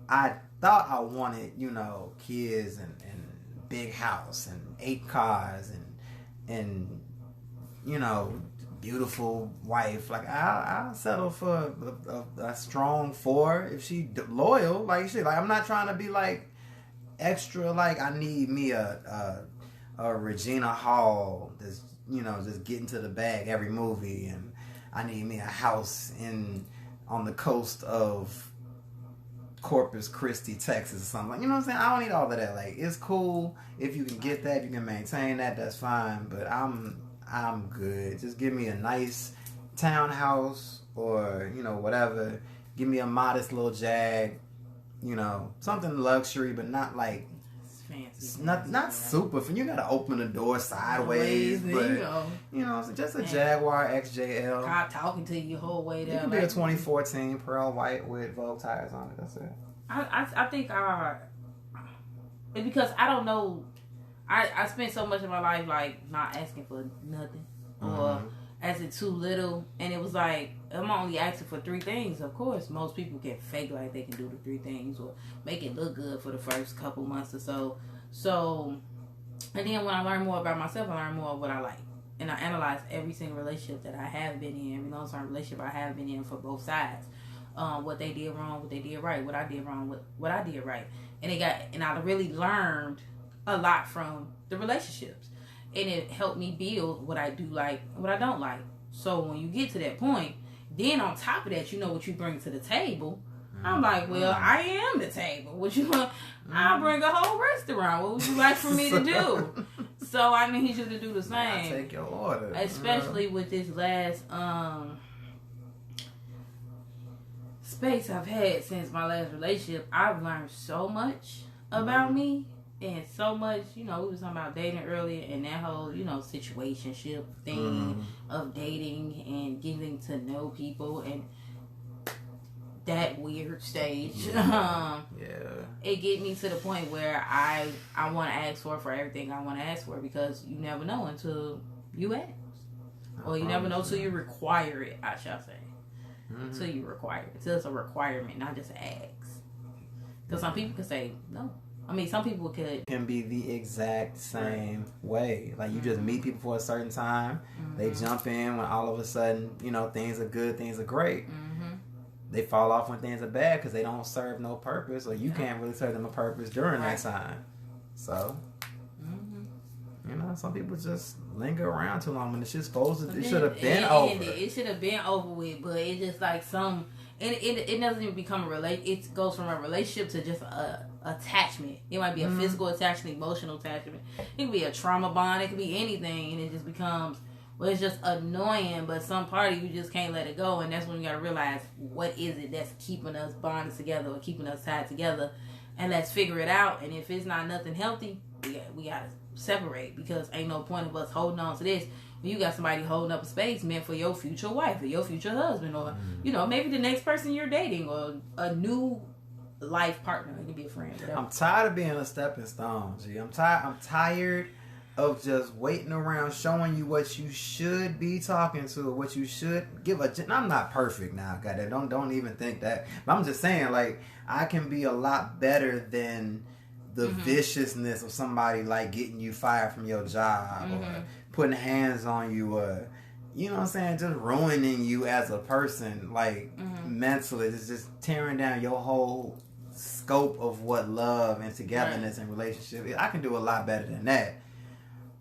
I thought I wanted, you know, kids and big house and 8 cars and you know, beautiful wife. Like I'll settle for a strong 4 if she loyal. Like shit. Like I'm not trying to be like extra. Like I need me a Regina Hall that's, you know, just getting to the bag every movie, and I need me a house on the coast of Corpus Christi, Texas or something. Like, you know what I'm saying? I don't need all of that. Like, it's cool if you can get that, you can maintain that, that's fine, but I'm good. Just give me a nice townhouse or, you know, whatever. Give me a modest little Jag, you know, something luxury, but not like fancy. Not super. You gotta open the door sideways, but you know, just a Jaguar XJL. God talking to you the whole way there. It can be a 2014 pearl white with Vogue tires on it. That's it. I think it's because I don't know. I spent so much of my life like not asking for nothing or asking too little, and it was like I'm only asking for 3 things. Of course, most people can fake like they can do the 3 things or make it look good for the first couple months or so. So, and then when I learn more about myself, I learn more of what I like, and I analyze every single relationship that I have been in, every long-term relationship I have been in for both sides. What they did wrong, what they did right, what I did wrong, what I did right, and I really learned a lot from the relationships, and it helped me build what I do like, what I don't like. So when you get to that point, then on top of that, you know what you bring to the table. I'm like, well, I am the table. What you want? I'll bring a whole restaurant. What would you like for me to do? So I need you to do the same. I'll take your order. Especially with this last space I've had since my last relationship. I've learned so much about me. And so much, we was talking about dating earlier, and that whole, situationship thing of dating and getting to know people and that weird stage. It get me to the point where I want to ask for everything I want to ask for, because you never know until you ask. Or you never know till you require it, I shall say. Until you require it. Until it's a requirement, not just an ask. Because some people can say no. I mean, some people can be the exact same way. Like, you just meet people for a certain time. They jump in when all of a sudden, things are good, things are great. They fall off when things are bad because they don't serve no purpose, or you can't really serve them a purpose during that time. So, some people just linger around too long when the shit's supposed to. It should have been over. It should have been over with, but it just like it doesn't even become a relate. It goes from a relationship to just a attachment. It might be a physical attachment, emotional attachment. It could be a trauma bond. It could be anything, and it just becomes. Well, it's just annoying, but some part of you just can't let it go, and that's when you gotta realize what is it that's keeping us bonded together or keeping us tied together, and let's figure it out. And if it's not nothing healthy, we gotta separate, because ain't no point of us holding on to this when you got somebody holding up a space meant for your future wife or your future husband, or maybe the next person you're dating, or a new life partner. It could be a friend. Whatever. I'm tired of being a stepping stone. G. I'm tired of just waiting around showing you what you should be talking to, or what you should give a. I'm not perfect now, goddamn. Don't even think that. But I'm just saying, like, I can be a lot better than the viciousness of somebody like getting you fired from your job, or putting hands on you, or you know what I'm saying, just ruining you as a person, like mentally. It's just tearing down your whole scope of what love and togetherness and relationship. I can do a lot better than that.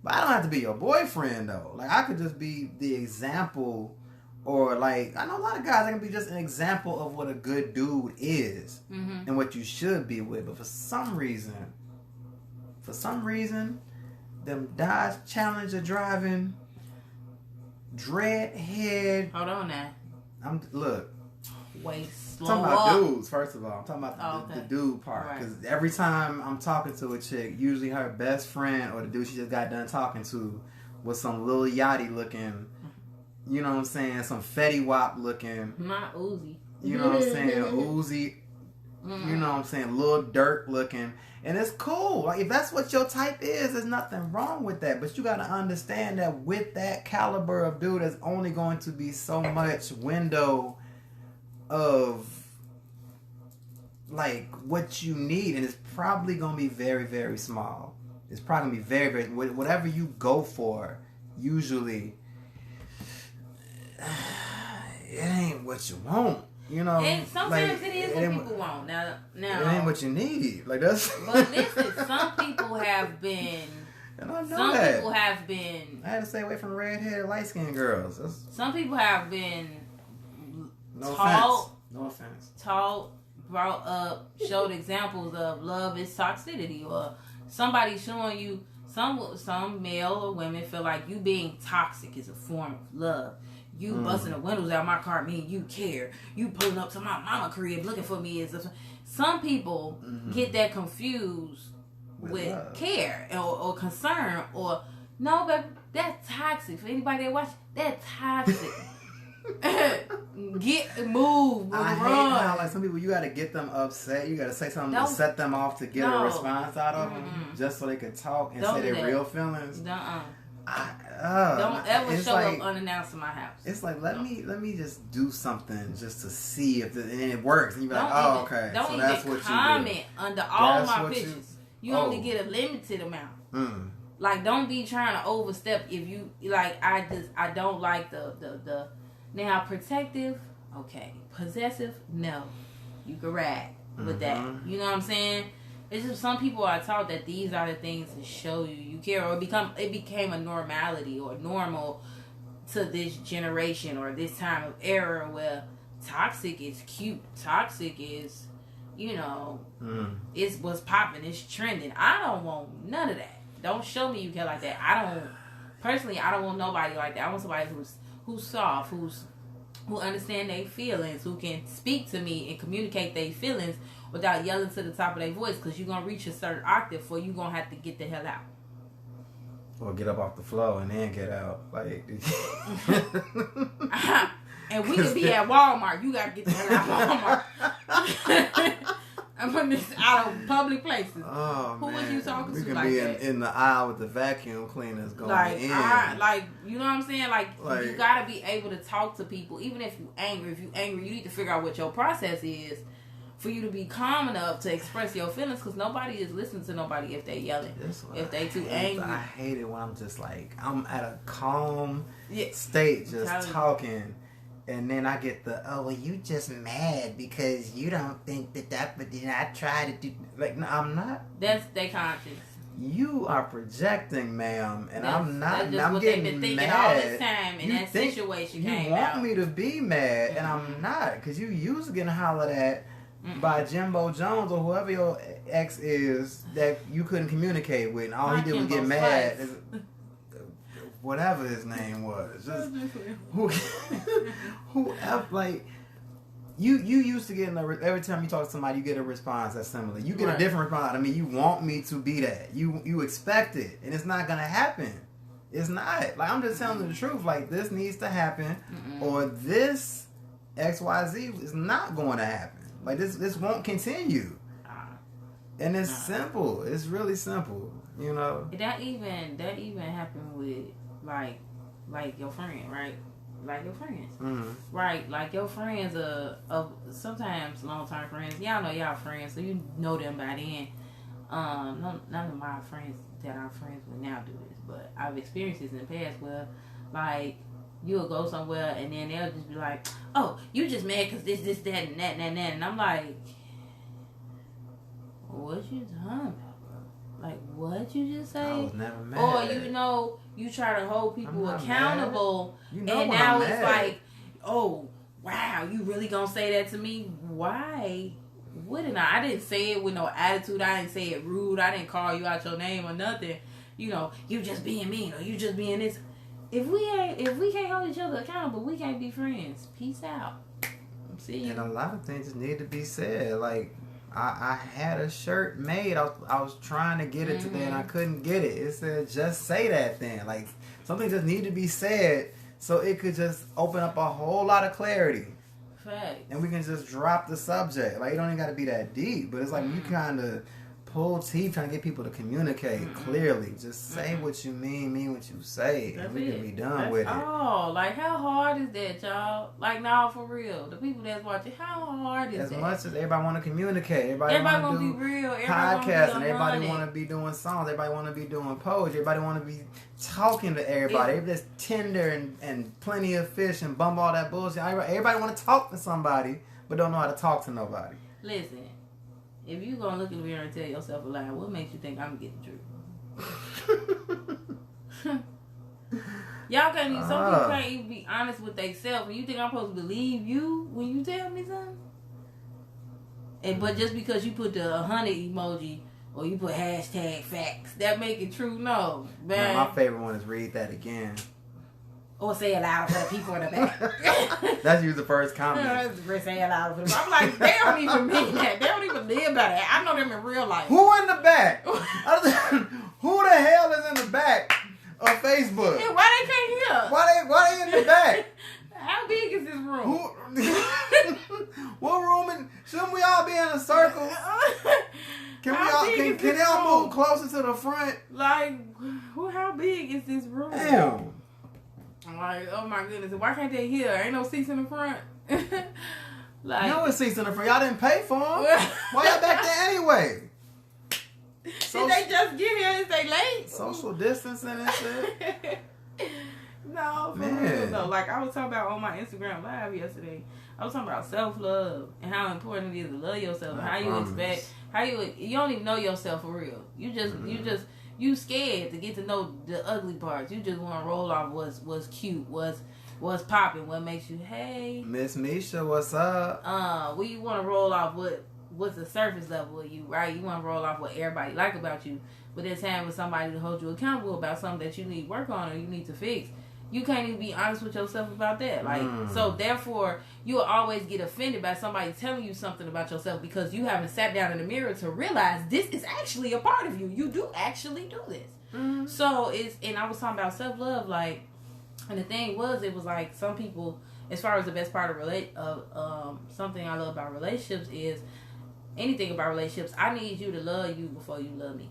But I don't have to be your boyfriend, though. Like, I could just be the example, or, like, I know a lot of guys that can be just an example of what a good dude is and what you should be with. But for some reason, them Dodge Challenger driving, dreadhead. Hold on now. Look. Wait, slow I'm talking about up. dudes, first of all. I'm talking about the dude part. Because every time I'm talking to a chick, usually her best friend or the dude she just got done talking to was some little yachty looking, you know what I'm saying, some Fetty Wap looking. Not Uzi. You know what I'm saying? Uzi. You know what I'm saying? Lil Durk looking. And it's cool. Like, if that's what your type is, there's nothing wrong with that. But you got to understand that with that caliber of dude, there's only going to be so much window of like what you need, and it's probably gonna be very, very small. It's probably gonna be very, very, whatever you go for, usually it ain't what you want, and sometimes it is what people want. Now it ain't what you need, like that's but listen, some people have been, and I know some that. people have been, I had to stay away from red-haired, light-skinned girls. Some people have been No offense. Taught, brought up, showed examples of love is toxicity, or somebody showing you, some male or women feel like you being toxic is a form of love. You busting the windows out my car mean you care. You pulling up to my mama crib looking for me is some people get that confused with care or concern, or no, but that's toxic. For anybody that watch, that's toxic. Move, I run. hate how, like, some people, you gotta get them upset. You gotta say something to set them off to get a response out of them, just so they could talk and say their real feelings. Don't ever show up unannounced in my house. It's like, let me just do something just to see if and it works, and you be like, okay, don't so that's even what comment you do. under all my pictures. You only get a limited amount. Like, don't be trying to overstep. If you like, I don't like the now protective. Okay, possessive. No, you can ride with that. You know what I'm saying? It's just some people are taught that these are the things to show you care, or it became a normality or normal to this generation or this time of era where toxic is cute. Toxic is, it's what's popping. It's trending. I don't want none of that. Don't show me you care like that. I don't want nobody like that. I want somebody who's soft, who understand their feelings, who can speak to me and communicate their feelings, without yelling to the top of their voice, because you're gonna reach a certain octave before you're gonna have to get the hell out. Or get up off the floor and then get out. Like, and we could be at Walmart. You gotta get the hell out of Walmart. I'm putting this out of public places. Oh, who was you talking to? We could like be that? in the aisle with the vacuum cleaners going like, in. Like, you know what I'm saying? Like, Like, you gotta be able to talk to people, even if you're angry. If you're angry, you need to figure out what your process is for you to be calm enough to express your feelings, because nobody is listening to nobody if they yelling, if they too angry. I hate it when I'm just like, I'm at a calm state just talking, and then I get the, oh, well, you just mad because you don't think that, but then I try to do, like, no, I'm not. That's their conscience. You are projecting, ma'am, and I'm not. That's just I'm what getting they've been mad. thinking all this time, and that situation came out. You want me to be mad, and I'm not, because you used to getting hollered at by Jimbo Jones or whoever your ex is that you couldn't communicate with, and all he did was get mad. Whatever his name was, just whoever, like, you used to get every time you talk to somebody, you get a response that's similar. You get a different response. I mean, you want me to be that. You expect it, and it's not gonna happen. It's not. Like, I'm just telling you the truth. Like, this needs to happen, or this XYZ is not going to happen. Like, this won't continue. And it's simple. It's really simple. You know. That even happened with like your friend, right? Like your friends, right? Like your friends of sometimes long term friends. Y'all know y'all friends, so you know them by then. None of my friends that I'm friends with now do this, but I've experienced this in the past where, like, you'll go somewhere and then they'll just be like, "Oh, you just mad because this, that, and that, and I'm like, what you talking about, bro? Like, what you just say? I was never mad. Or, you know, you try to hold people accountable, you know, and now it's like, oh, wow, you really gonna say that to me? Why wouldn't I? I didn't say it with no attitude. I didn't say it rude. I didn't call you out your name or nothing. You know, you just being mean or you just being this. If we can't hold each other accountable, we can't be friends. Peace out. See you. And a lot of things just need to be said. Like, I had a shirt made. I was trying to get it today and I couldn't get it. It said, just say that then. Like, something just needed to be said so it could just open up a whole lot of clarity. Fact. And we can just drop the subject. Like, it don't even got to be that deep. But it's like you kind of pull teeth trying to get people to communicate clearly. Just say what you mean what you say. That's and we it. can be done with it. Oh, like, how hard is that, y'all? Like, now, for real. The people that's watching, how hard is that? As much as everybody want to communicate. Everybody want to do be real. podcasts, and everybody want to be doing songs. Everybody want to be doing poetry. Everybody want to be talking to everybody. Everybody's tender and plenty of fish and bump all that bullshit. Everybody want to talk to somebody, but don't know how to talk to nobody. Listen. If you gonna look in the mirror and tell yourself a lie, what makes you think I'm getting the truth? Y'all can't even, some people can't even be honest with themselves. And you think I'm supposed to believe you when you tell me something? But just because you put the 100 emoji or you put hashtag facts, that make it true? No, man. My favorite one is read that again. Or say it loud for the people in the back. That's usually the first comment. Say it loud for the people. I'm like, they don't even mean that. They don't even live by that. I know them in real life. Who in the back? Who the hell is in the back of Facebook? Yeah, why they can't hear? Why they in the back? How big is this room? What room? Shouldn't we all be in a circle? Can they all move closer to the front? Like, how big is this room? Damn. I'm like, oh my goodness, why can't they hear? Ain't no seats in the front. Like, no seats in the front. Y'all didn't pay for them. Why y'all back there anyway? Did they just get here and say late? Social distancing and shit. No, for real though. Like, I was talking about on my Instagram live yesterday. I was talking about self-love and how important it is to love yourself. And how you don't even know yourself for real. You scared to get to know the ugly parts. You just want to roll off what's cute, what's popping, what makes you, hey. Miss Misha, what's up? You want to roll off what's the surface level of you, right? You want to roll off what everybody like about you. But there's time with somebody to hold you accountable about something that you need to work on or you need to fix. you can't even be honest with yourself about that. Like, so therefore, you will always get offended by somebody telling you something about yourself because you haven't sat down in the mirror to realize this is actually a part of you. You do actually do this. So and I was talking about self-love, like, and the thing was, it was like some people, as far as the best part of something I love about relationships is anything about relationships. I need you to love you before you love me.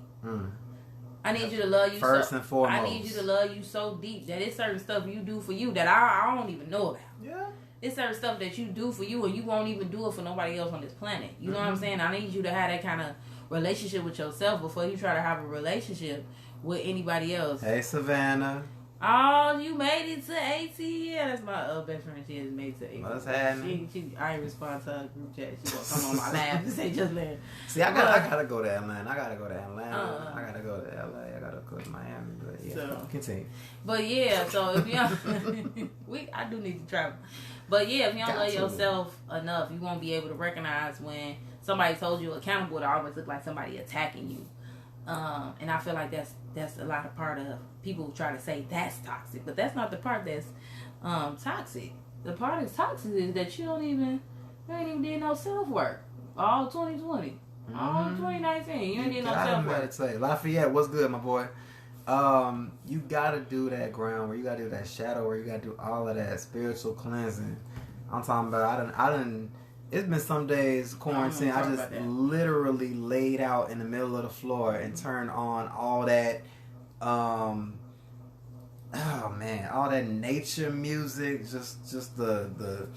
I need you to love you first and foremost. I need you to love you so deep that it's certain stuff you do for you that I don't even know about. Yeah. It's certain stuff that you do for you and you won't even do it for nobody else on this planet. You know what I'm saying? I need you to have that kind of relationship with yourself before you try to have a relationship with anybody else. Hey, Savannah. Oh, you made it to 18? Yeah, that's my best friend. She has made it to 18. What's happening? I ain't respond to her group chat. She gonna come on my lap and say just let. See, I gotta go to Atlanta. I gotta go to Atlanta. I gotta go to LA. I gotta go to Miami. But yeah, so, continue. But yeah, so if you I do need to travel. But yeah, if you don't love yourself enough, you won't be able to recognize when somebody told you accountable to always look like somebody attacking you. And I feel like that's a lot of part of people who try to say that's toxic, but that's not the part that's toxic. The part that's toxic is that you ain't even did no self work all 2020, all 2019. You ain't did no self work. Meditate. Lafayette, what's good, my boy? You gotta do that ground where you gotta do that shadow where you gotta do all of that spiritual cleansing. I'm talking about. I done. It's been some days quarantine. I just literally laid out in the middle of the floor and turned on all that. Oh man, all that nature music. Just the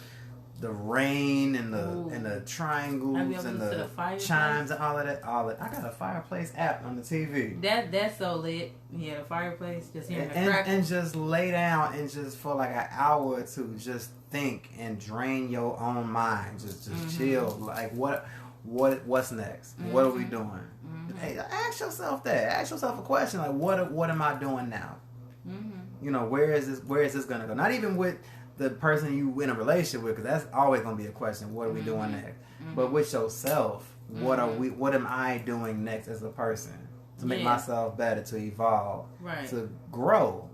rain and the triangles and the chimes and all of that. I got a fireplace app on the TV. That's so lit. Yeah, the fireplace. Just hearing the crackle. And just lay down and just for like an hour or two, just think and drain your own mind. Just chill. Like what's next? What are we doing? Hey, ask yourself that. Ask yourself a question like what am I doing now? You know, where is this gonna go? Not even with the person you in a relationship with, because that's always gonna be a question. What are we doing next? But with yourself, what am I doing next as a person to make myself better, to evolve, to grow?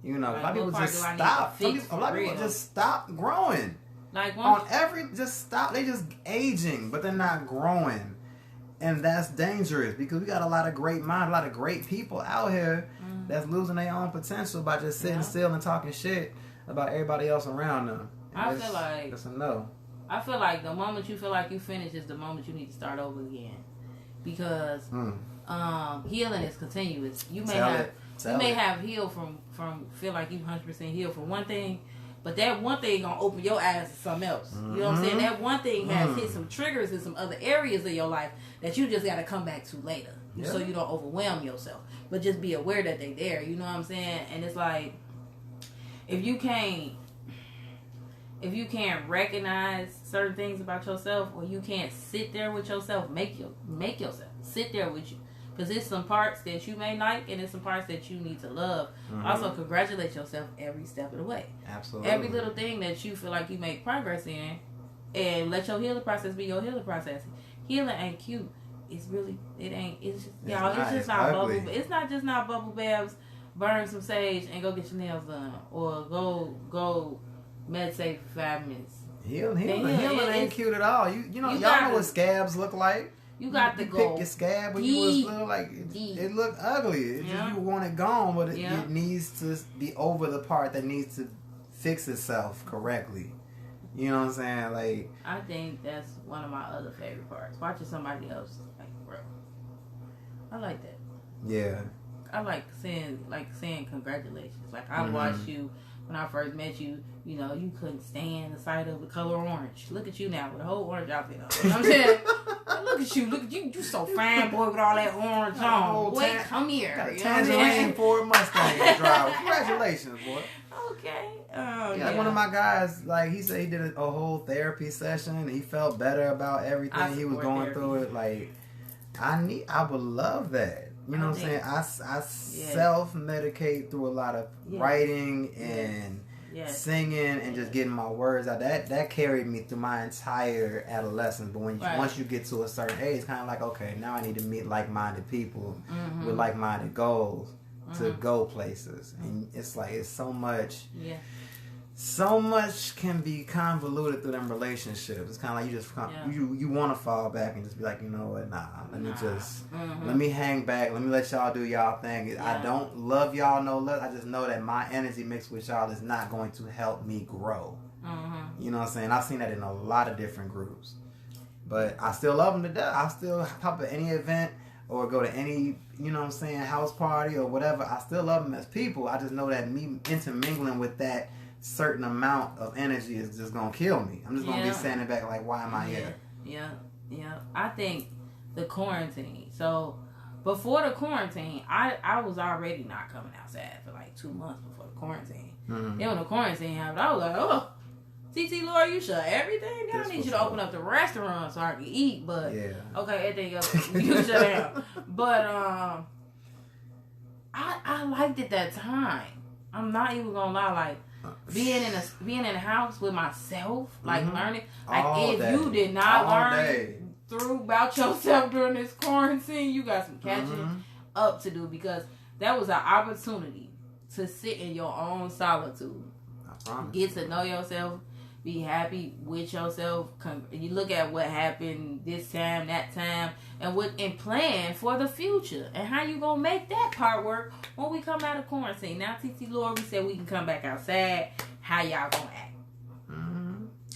You know, a lot of people just stop. A lot of people just stop growing. Like just stop. They just aging, but they're not growing, and that's dangerous because we got a lot of great minds, a lot of great people out here that's losing their own potential by just sitting still and talking shit about everybody else around them. I feel like that's a no. I feel like the moment you feel like you finished is the moment you need to start over again, because healing is continuous. You may have healed from feel like you 100% healed from one thing, but that one thing gonna open your eyes to something else. You know what I'm saying? That one thing has hit some triggers in some other areas of your life that you just gotta come back to later, so you don't overwhelm yourself. But just be aware that they there. You know what I'm saying? And it's like, if you can't recognize certain things about yourself, or you can't sit there with yourself, make yourself sit there with you, because there's some parts that you may like and there's some parts that you need to love. Also, congratulate yourself every step of the way. Absolutely. Every little thing that you feel like you make progress in, and let your healing process be your healing process. Healing ain't cute. It's really, it ain't. It's just, y'all. It's just not ugly. bubble. It's not just not bubble baths. Burn some sage and go get your nails done, or go meditate for 5 minutes. Healing ain't cute at all. You know what scabs look like. You got to go. Pick your scab when you was little, like it looked ugly. It's just you want it gone, but it needs to be over the part that needs to fix itself correctly. You know what I'm saying? Like, I think that's one of my other favorite parts. Watching somebody else, like, bro. I like that. Yeah. I like saying congratulations. Like, I watched you when I first met you. You know, you couldn't stand the sight of the color orange. Look at you now with a whole orange outfit on. You know what I'm saying? Look at you. You so fine, boy, with all that orange on. Boy, come here. Got a tangerine Ford Mustang to drive. Congratulations, boy. Okay. One of my guys, like, he said he did a whole therapy session. And he felt better about everything he was going through. It like, I would love that. You know what I'm saying? I self-medicate through a lot of writing and singing and just getting my words out. That carried me through my entire adolescence. But once you get to a certain age, it's kind of like, okay, now I need to meet like-minded people with like-minded goals. to go places, and it's like it's so much. Yeah. So much can be convoluted through them relationships. It's kind of like you just you want to fall back and just be like, you know what, let me just let me hang back. Let me let y'all do y'all thing. Yeah. I don't love y'all no less. I just know that my energy mixed with y'all is not going to help me grow. You know what I'm saying? I've seen that in a lot of different groups, but I still love them to death. I still pop at any event or go to any, you know what I'm saying, house party or whatever. I still love them as people. I just know that me intermingling with that certain amount of energy is just gonna kill me. I'm just gonna be standing back like, why am I here? Yeah. I think the quarantine. So before the quarantine, I was already not coming outside for like 2 months before the quarantine. Then when the quarantine happened, I was like, oh, TT Lord, you shut everything down. I need you to open up the restaurant so I can eat. But okay, everything else you shut down. But I liked it that time. I'm not even gonna lie, like. Being in a house with myself, like learning, like all if day. You did not all learn day. Through about yourself during this quarantine, you got some catching up to do, because that was an opportunity to sit in your own solitude, get to know yourself, be happy with yourself. You look at what happened this time, that time, and plan for the future and how you gonna make that part work when we come out of quarantine. Now, TT Lord, we said we can come back outside. How y'all gonna act?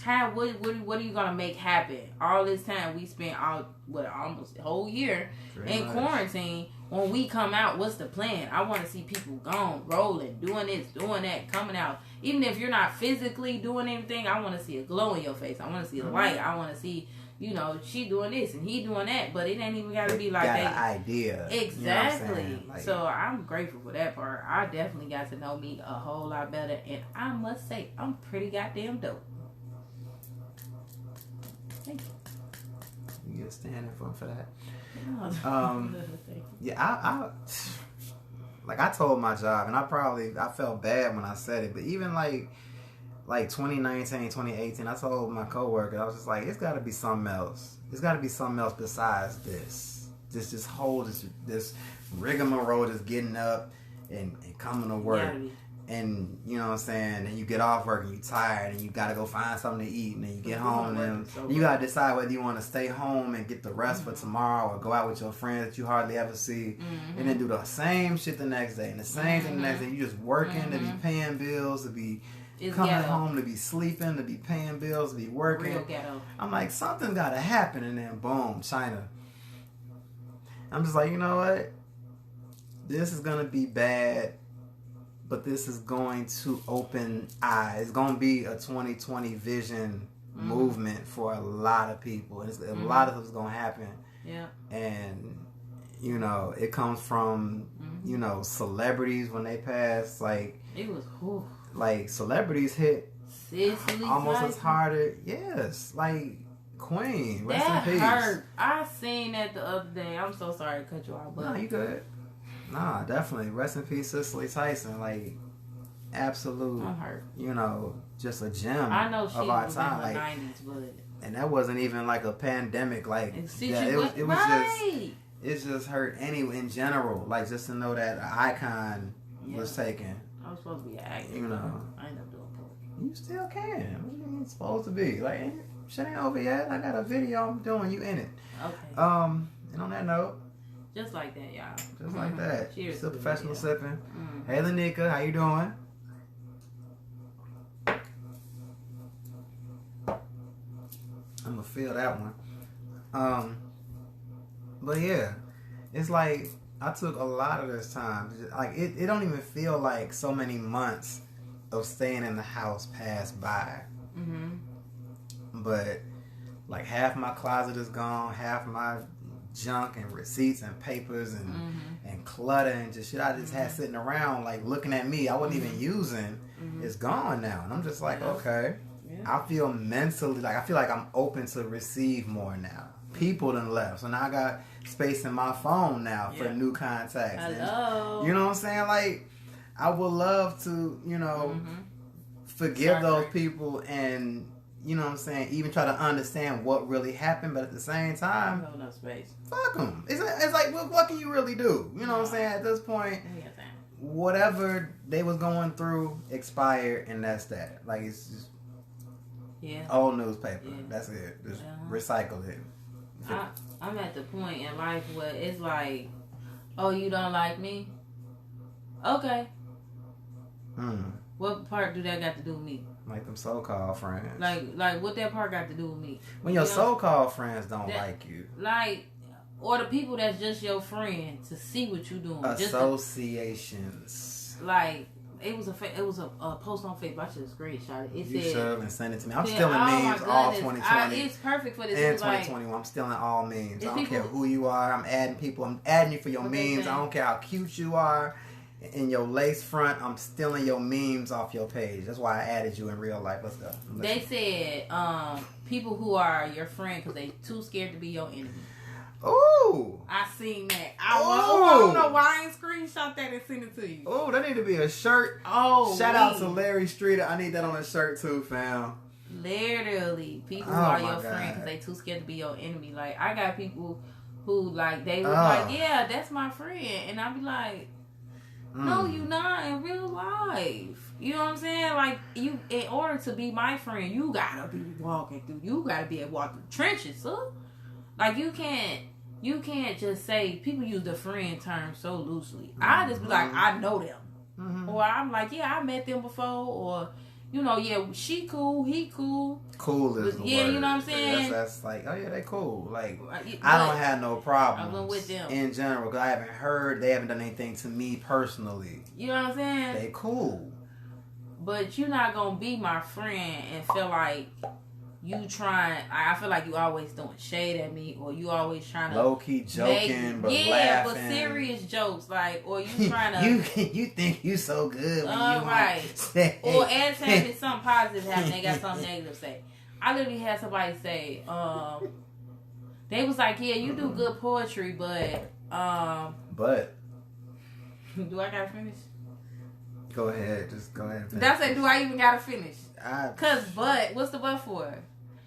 How what are you gonna make happen? All this time we spent almost a whole year in quarantine. When we come out, what's the plan? I want to see people gone, rolling, doing this, doing that, coming out. Even if you're not physically doing anything, I want to see a glow in your face. I want to see a light. I want to see, you know, she doing this and he doing that. But it ain't even got to be like that. Got an idea. Exactly. You know like, so I'm grateful for that part. I definitely got to know me a whole lot better. And I must say, I'm pretty goddamn dope. Thank you. You get a standing for that. I like I told my job, and I felt bad when I said it, but even like 2019, 2018, I told my coworker, I was just like, it's got to be something else. It's got to be something else besides this. Just hold this rigmarole, just getting up and coming to work. And, you know what I'm saying, and you get off work and you tired and you got to go find something to eat, and then you get home and then you got to decide whether you want to stay home and get the rest for tomorrow or go out with your friends that you hardly ever see and then do the same shit the next day and the same thing the next day. You just working to be paying bills, to be coming home, to be sleeping, to be paying bills, to be working. Real ghetto. I'm like, something's got to happen, and then boom, China. I'm just like, you know what? This is going to be bad. But this is going to open eyes. It's going to be a 2020 vision movement for a lot of people. And a lot of stuff is going to happen. Yeah. And, you know, it comes from, you know, celebrities when they pass. Like, it was, like, celebrities hit almost as hard. Yes. Like, Queen. Rest in peace. That hurt. I seen that the other day. I'm so sorry to cut you off. But no, you good. Nah, definitely. Rest in peace, Cicely Tyson. Like, absolute, I'm hurt. You know, just a gem I know she of our was time. In her like, 90s, but... And that wasn't even like a pandemic. Like, it was just, it just hurt anyway in general. Like, just to know that an icon was taken. I was supposed to be an actor. You know. I ended up doing poetry. You still can. What are you supposed to be? Like, shit ain't over yet. I got a video I'm doing. You in it. Okay. And on that note, just like that, y'all. Just like that. Cheers. Still professional sipping. Hey, Lanika, how you doing? I'm gonna feel that one. But yeah, it's like I took a lot of this time. Like it don't even feel like so many months of staying in the house passed by. But like half my closet is gone, half my junk and receipts and papers and clutter and just shit I just had sitting around like looking at me I wasn't even using is gone now, and I'm just like okay. I feel mentally like I feel like I'm open to receive more now. People done left, so now I got space in my phone now for new contacts. Hello. And, you know what I'm saying? Like I would love to, you know, forgive those people and, you know what I'm saying, even try to understand what really happened, but at the same time, no space. Fuck them. It's like, what can you really do? You know what I'm saying? At this point, whatever they was going through expired, and that's that. Like, it's just old newspaper. Yeah. That's it. Just recycle it. I'm at the point in life where it's like, oh, you don't like me? Okay. What part do that got to do with me? Like them so-called friends. Like what that part got to do with me? When your so-called friends don't like you. Like, or the people that's just your friend to see what you doing. Associations. Like, it was a post on Facebook. I should have screenshot it. You should and send it to me. I'm stealing memes all 2020. It's perfect for this. And 2021, I'm stealing all memes. I don't care who you are. I'm adding people. I'm adding you for your memes. I don't care how cute you are. In your lace front, I'm stealing your memes off your page. That's why I added you in real life. Let's go. They said people who are your friend because they too scared to be your enemy. Ooh. I seen that. I don't know why I ain't screenshot that and send it to you. Oh, that need to be a shirt. Oh, shout out to Larry Streeter. I need that on a shirt too, fam. Literally, people who are your friend because they too scared to be your enemy. Like, I got people who, like, they was like, yeah, that's my friend. And I be like, no, you not in real life. You know what I'm saying? Like, you, in order to be my friend, you gotta be walking through. You gotta be able to walk through trenches, huh? Like, you can't just say, people use the friend term so loosely. I just be like, I know them. Or I'm like, yeah, I met them before. Or, you know, yeah, she cool, he cool. Cool is the word. You know what I'm saying? That's like, oh yeah, they cool. Like, I don't have no problems with them in general. Cause I haven't heard, they haven't done anything to me personally. You know what I'm saying? They cool. But you're not going to be my friend and feel like you trying. I feel like you always throwing shade at me, or you always trying to low key joking, but laughing. But serious jokes, like, or you trying to. you think you so good when you right. Say, or every time it's something positive happen, they got something negative to say. I literally had somebody say, they was like, yeah, you do good poetry, but do I gotta finish? Go ahead, just go ahead. That's it. Do I even gotta finish? What's the but for?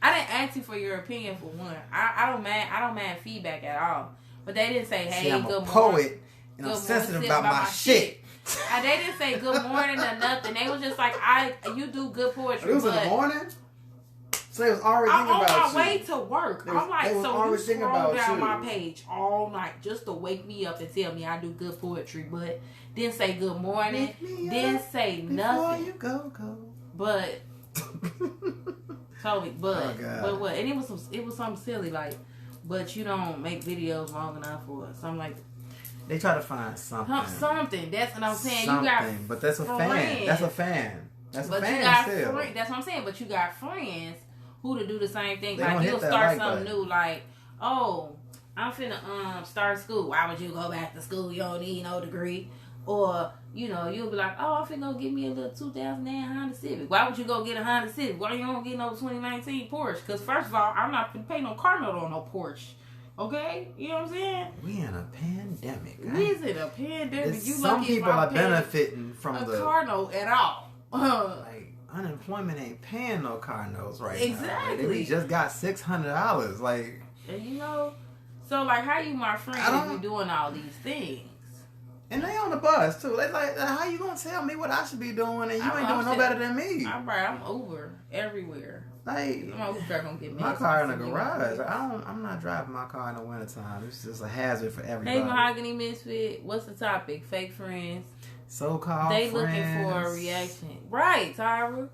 I didn't ask you for your opinion for one. I don't mind feedback at all. But they didn't say, hey, I'm good a poet and I'm sensitive about my shit. They didn't say good morning or nothing. They was just like, you do good poetry. It was in the morning? So they was already thinking about you. On my way to work. I'm like, so you scroll down my page all night just to wake me up and tell me I do good poetry, but didn't say good morning, didn't say nothing. Before you go. But told me, but what? And it was something silly like, but you don't make videos long enough or something like that. They try to find something. Something. That's what I'm saying. Something. You got but that's a fan. That's a fan. That's a fan still. That's what I'm saying. But you got friends who to do the same thing. Like, you'll start something new. Like, oh, I'm finna start school. Why would you go back to school? You don't need no degree. Or, you know, you'll be like, oh, I'm finna go get me a little 2009 Honda Civic. Why would you go get a Honda Civic? Why you don't get no 2019 Porsche? Because first of all, I'm not finna pay no car note on no Porsche. Okay? You know what I'm saying? We in a pandemic. Is it a pandemic? Some people are benefiting from the car note at all. Like, unemployment ain't paying no car notes right now. Exactly. We just got $600. Like, and you know, so like, how you my friend if you doing all these things? And they on the bus too. They like, how you gonna tell me what I should be doing and you ain't doing no better than me? I'm Uber everywhere. Like, my Uber gonna get my car in the garage. I'm not driving my car in the wintertime. It's just a hazard for everybody. Hey, Mahogany Misfit, what's the topic? Fake friends. So-called they friends. Looking for a reaction, right, Tyra?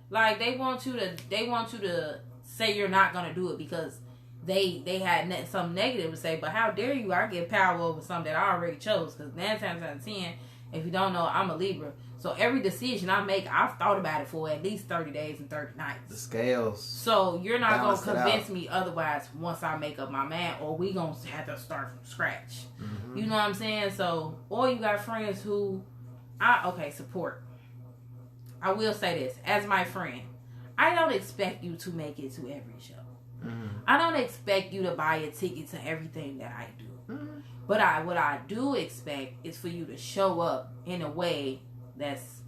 Like, they want you to say you're not gonna do it because they had something negative to say. But how dare you? I get power over something that I already chose. Because 9 times out of 10, if you don't know, I'm a Libra. So every decision I make, I've thought about it for at least 30 days and 30 nights. The scales. So you're not going to convince me otherwise once I make up my mind, or we going to have to start from scratch. Mm-hmm. You know what I'm saying? So, or you got friends who, support. I will say this. As my friend, I don't expect you to make it to every show. Mm-hmm. I don't expect you to buy a ticket to everything that I do. Mm-hmm. But what I do expect is for you to show up in a way that's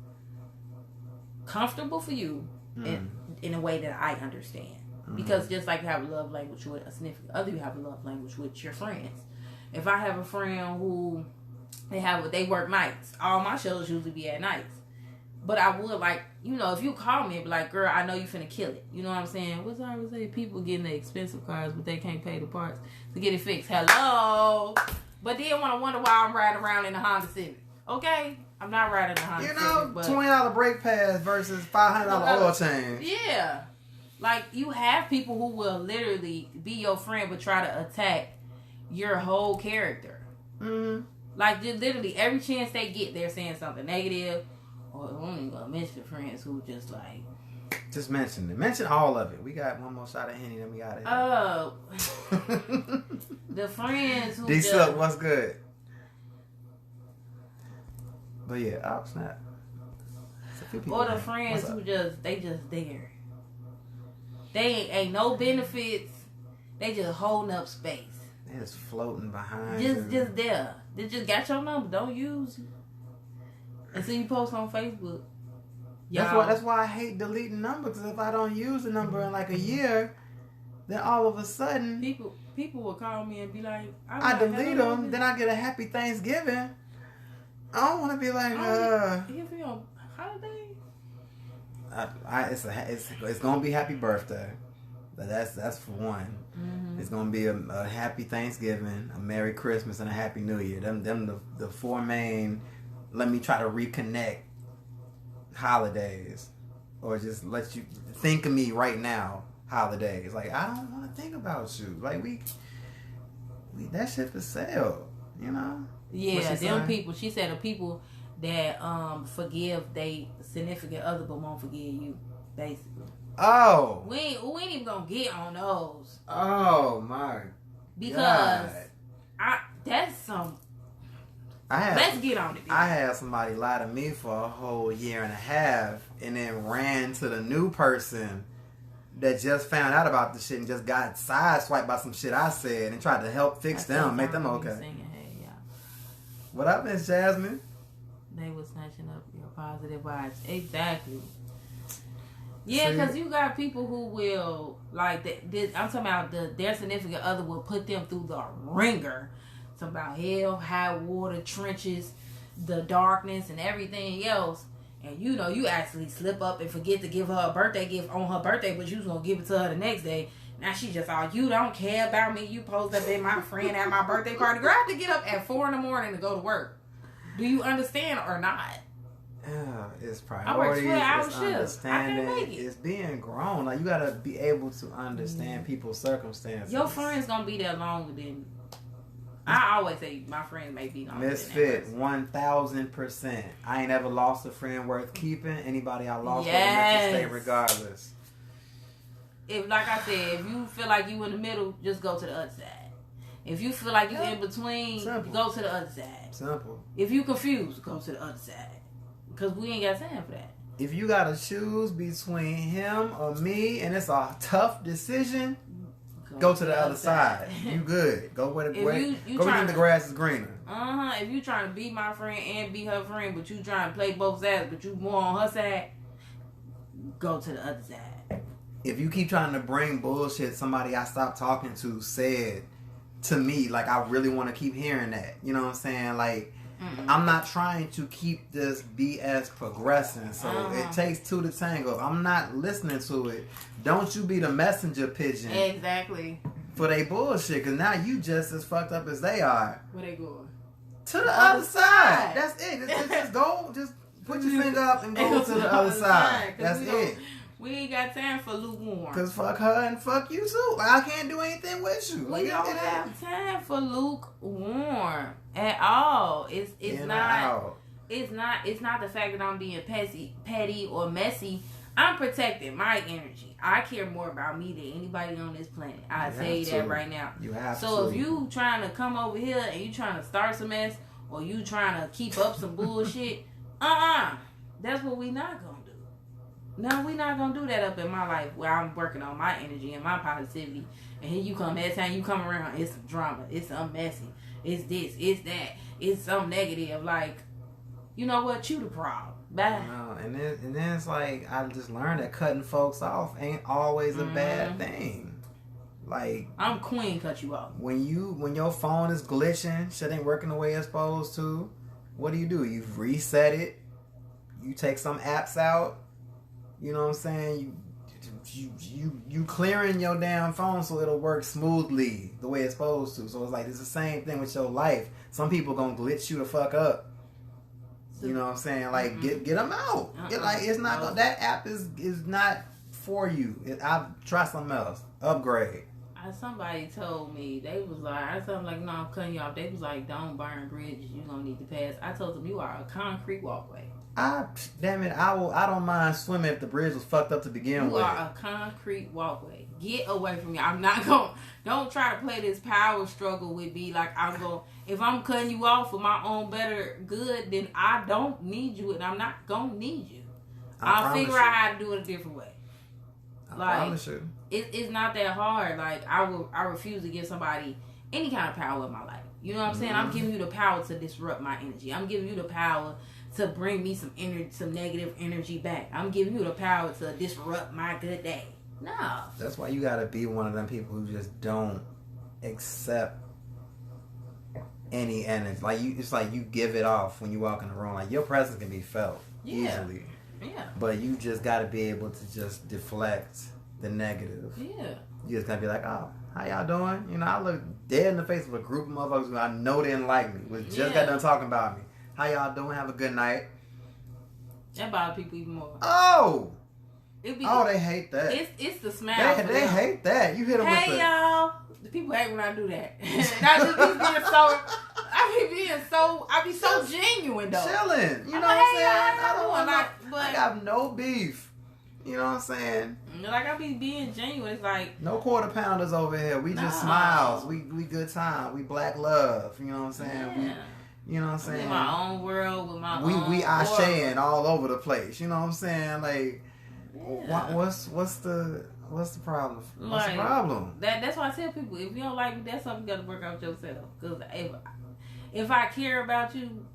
comfortable for you and in a way that I understand. Mm-hmm. Because just like you have a love language with a significant other, you have a love language with your friends. If I have a friend who They work nights. All my shows usually be at nights. But I would like, if you call me and be like, girl, I know you finna kill it. You know what I'm saying? What's I would say? People getting the expensive cars, but they can't pay the parts to get it fixed. Hello. But then want to wonder why I'm riding around in a Honda Civic. Okay? I'm not riding a Honda Civic. But $20 brake pads versus $500 oil change. Yeah. Like, you have people who will literally be your friend but try to attack your whole character. Mm-hmm. Like, just literally every chance they get, they're saying something negative. Or I'm only gonna mention the friends who just like. Just mention it. Mention all of it. We got one more shot of Henny, then we got it. Oh. The friends who D-Silk, what's good? But yeah, I'll snap. Or the friends who just there. They ain't no benefits. They just holding up space. They just floating behind. Just there. They just got your number. Don't use it. And so you post on Facebook. That's why I hate deleting numbers. Because if I don't use the number in like a year, then all of a sudden people will call me and be like, I delete them. Then I get a happy Thanksgiving. I don't want to be like, Give me a holiday. It's gonna be happy birthday. That's for one. Mm-hmm. It's gonna be a happy Thanksgiving, a Merry Christmas, and a Happy New Year. Them the four main. Let me try to reconnect holidays, or just let you think of me right now. Holidays, like I don't want to think about you. Like we that shit for sale, Yeah, them people. She said the people that forgive they significant other but won't forgive you, basically. Oh, we ain't even gonna get on those. Oh my, because God. That's some. Let's get on it. I had somebody lie to me for a whole year and a half, and then ran to the new person that just found out about the shit and just got sideswiped by some shit I said and tried to help fix them, make them okay. Hey, yeah. What up, Miss Jasmine? They was snatching up your positive vibes. Exactly. Yeah, because you got people who will, like, I'm talking about their significant other will put them through the ringer. It's about hell, high water, trenches, the darkness, and everything else. And you actually slip up and forget to give her a birthday gift on her birthday, but you was going to give it to her the next day. Now she just you don't care about me. You supposed to be my friend at my birthday party. Girl, I have to get up at 4 a.m. to go to work. Do you understand or not? Yeah, it's priorities. I work 12-hour it's shifts. understanding. I can't make it. It's being grown. Like you gotta be able to understand people's circumstances. Your friend's gonna be there longer than. I always say my friends may be longer. Misfit 1000%. I ain't ever lost a friend worth keeping. Anybody I lost, meant to stay regardless. If, like I said, if you feel like you in the middle, just go to the other side. If you feel like you in between, go to the other side. Simple. If you confused, go to the other side. Because we ain't got time for that. If you got to choose between him or me, and it's a tough decision, go to the other side. You good. Go where the grass is greener. If you trying to be my friend and be her friend, but you trying to play both sides, but you more on her side, go to the other side. If you keep trying to bring bullshit somebody I stopped talking to said to me, like I really want to keep hearing that. You know what I'm saying? Like, I'm not trying to keep this BS progressing. So it takes two to tango. If I'm not listening to it, don't you be the messenger pigeon. Exactly. For they bullshit. Because now you just as fucked up as they are. Where they going? To the other side. That's it. Just go. Just put your finger up and go to the other side. That's it. We ain't got time for lukewarm. Because fuck her and fuck you too. I can't do anything with you. We don't have time for lukewarm at all. It's not the fact that I'm being petty or messy. I'm protecting my energy. I care more about me than anybody on this planet. I say that right now. You have to. So if you trying to come over here and you trying to start some mess or you trying to keep up some bullshit, that's what we not gonna do. No, we not gonna do that up in my life where I'm working on my energy and my positivity. And here you come, every time you come around, it's some drama, it's some messy, it's this, it's that, it's some negative. Like, you know what? You the problem. Bye. No, and then it's like I just learned that cutting folks off ain't always a bad thing. Like, I'm queen cut you off. When your phone is glitching, shit ain't working the way it's supposed to. what do? You reset it. You take some apps out. You know what I'm saying? You clearing your damn phone so it'll work smoothly the way it's supposed to. So it's like it's the same thing with your life. Some people gonna glitch you the fuck up. You know what I'm saying? Like get them out. Like it's not gonna, that app is not for you. I try something else. Upgrade. Somebody told me, they was like, I told them like, no, I'm cutting you off. They was like, don't burn bridges. You gonna need to pass. I told them you are a concrete walkway. Damn it, I don't mind swimming if the bridge was fucked up to begin with. You are a concrete walkway. Get away from me. I'm not going. Don't try to play this power struggle with me. Like I'm going. If I'm cutting you off for my own better good, then I don't need you, and I'm not gonna need you. I'll figure out how to do it a different way. I promise you. It's not that hard. Like I refuse to give somebody any kind of power in my life. You know what I'm saying? I'm giving you the power to disrupt my energy. I'm giving you the power to bring me some energy, some negative energy back. I'm giving you the power to disrupt my good day. No. That's why you gotta be one of them people who just don't accept any energy. Like it's like you give it off when you walk in the room. Like your presence can be felt easily. Yeah. But you just gotta be able to just deflect the negative. Yeah. You just gotta be like, oh, how y'all doing? You know, I look dead in the face of a group of motherfuckers who I know didn't like me. Was just got done talking about me. How y'all doing? Have a good night. That bothers people even more. Oh! They hate that. It's the smile. They hate that. You hit them with the... Hey, y'all. The people hate when I do that. I just be being so... I be so genuine, though. Chilling. You know what I'm saying? I got no beef. You know what I'm saying? Like, I be being genuine. It's like... No quarter pounders over here. We just smiles. We good time. We black love. You know what I'm saying? Yeah. You know what I'm saying? In my own world with my own we Ashaing all over the place. You know what I'm saying? Like, what's the problem? What's the problem? That's why I tell people, if you don't like me, that's something you got to work out yourself. Because if I care about you,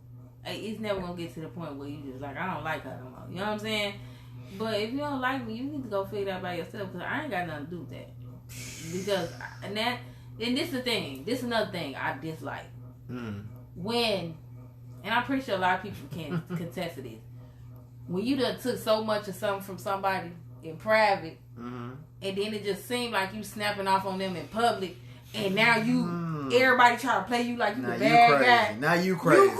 it's never gonna get to the point where you just like, I don't like her no more. You know what I'm saying? But if you don't like me, you need to go figure it out by yourself. Because I ain't got nothing to do with that. Because and this is the thing. This is another thing I dislike. When, and I'm pretty sure a lot of people can contest to this, when you done took so much of something from somebody in private, and then it just seemed like you snapping off on them in public, and now everybody try to play you like you the bad guy. Now you crazy.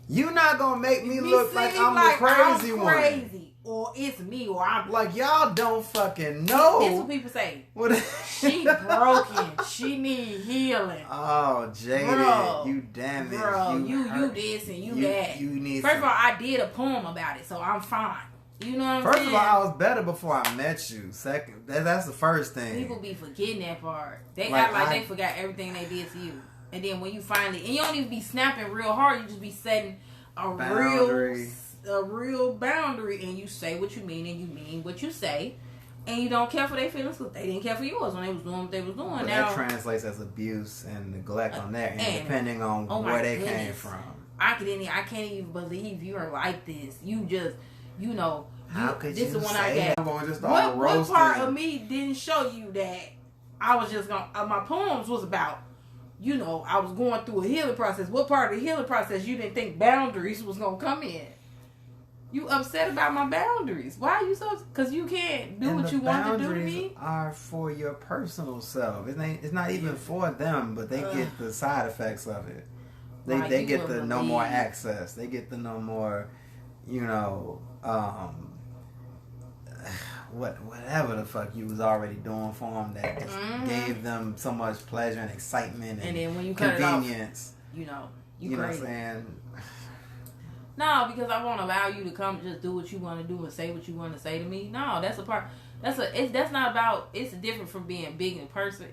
You not gonna make me look like I'm the crazy one. Or it's me, or I'm like, y'all don't fucking know. That's what people say. She broken. She need healing. Oh, Jaded, bro, you damaged. Bro, you this and you that. You need. First of all, I did a poem about it, so I'm fine. You know what I'm saying? First of all, I was better before I met you. Second, that's the first thing. People be forgetting that part. They act like they forgot everything they did to you, and then when you finally, and you don't even be snapping real hard. You just be setting a real boundary, and you say what you mean and you mean what you say, and you don't care for their feelings because they didn't care for yours when they was doing what they was doing. But now that translates as abuse and neglect on their end, depending on where they came from. I can't even believe you are like this. You just, you know, how could this you is one say I got. What part of me didn't show you that I was just gonna? My poems was about, you know, I was going through a healing process. What part of the healing process you didn't think boundaries was gonna come in? You upset about my boundaries. Why are you so... Because you can't do what you want to do to me? Are for your personal self. It's not even for them, but they get the side effects of it. They get the no more access. They get the no more, you know, whatever the fuck you was already doing for them that just gave them so much pleasure and excitement and then when you convenience. Cut it off, you know what I'm saying? No, because I won't allow you to come just do what you want to do and say what you want to say to me. No, that's a part. That's not about. It's different from being a bigger person,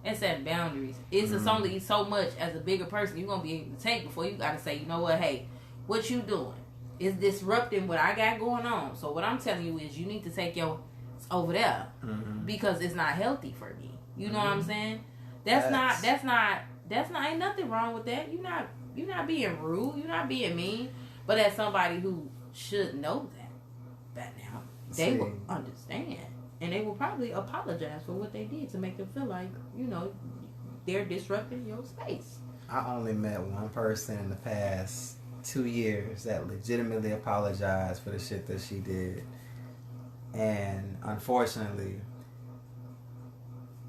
and setting boundaries. It's only so much as a bigger person you're gonna be able to take before you gotta say, you know what, hey, what you doing is disrupting what I got going on. So what I'm telling you is you need to take your over there because it's not healthy for me. You know what I'm saying? That's not ain't nothing wrong with that. You're not being rude. You're not being mean. But as somebody who should know that now, they will understand. And they will probably apologize for what they did to make them feel like, you know, they're disrupting your space. I only met one person in the past 2 years that legitimately apologized for the shit that she did. And unfortunately,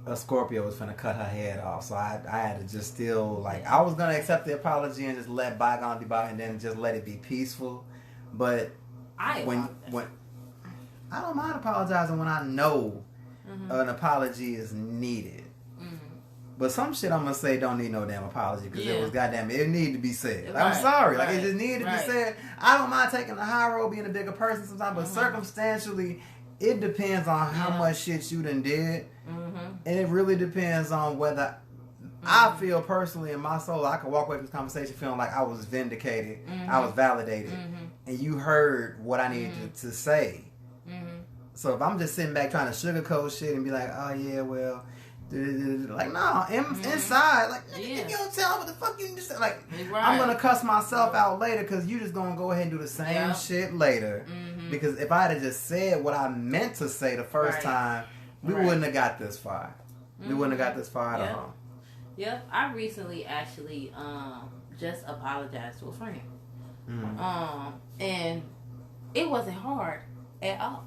a Scorpio was finna cut her head off. So I had to just still, like, I was gonna accept the apology and just let bygones be bygones and then just let it be peaceful. But when I don't mind apologizing when I know an apology is needed. But some shit I'm gonna say don't need no damn apology because it was goddamn it needed to be said. Like, I'm sorry, like it just needed to be said. I don't mind taking the high road, being a bigger person sometimes, but circumstantially, it depends on how much shit you done did, and it really depends on whether I feel personally in my soul I can walk away from this conversation feeling like I was vindicated, I was validated, and you heard what I needed to say. So if I'm just sitting back trying to sugarcoat shit and be like, oh yeah, well. Like no, inside, like you don't tell what the fuck you just like. I'm gonna cuss myself out later because you just gonna go ahead and do the same shit later. Because if I had just said what I meant to say the first time, we wouldn't have got this far. We wouldn't have got this far at all. Yep, I recently actually just apologized to a friend, and it wasn't hard at all.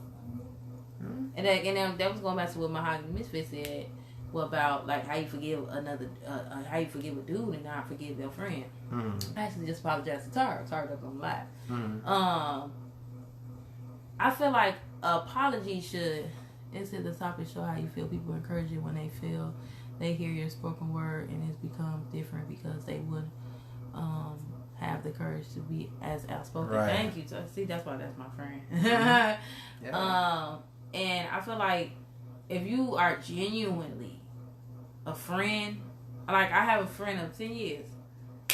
And that was going back to what Mahogany Misfit said. What about like how you forgive how you forgive a dude and not forgive your friend? I actually just apologized to Tara. Tara not gonna lie. I feel like apology should, instead the topic show how you feel. People encourage it when they feel they hear your spoken word and it's become different because they would have the courage to be as outspoken. Right. Thank you. See, that's why that's my friend. And I feel like if you are genuinely a friend, like I have a friend of 10 years,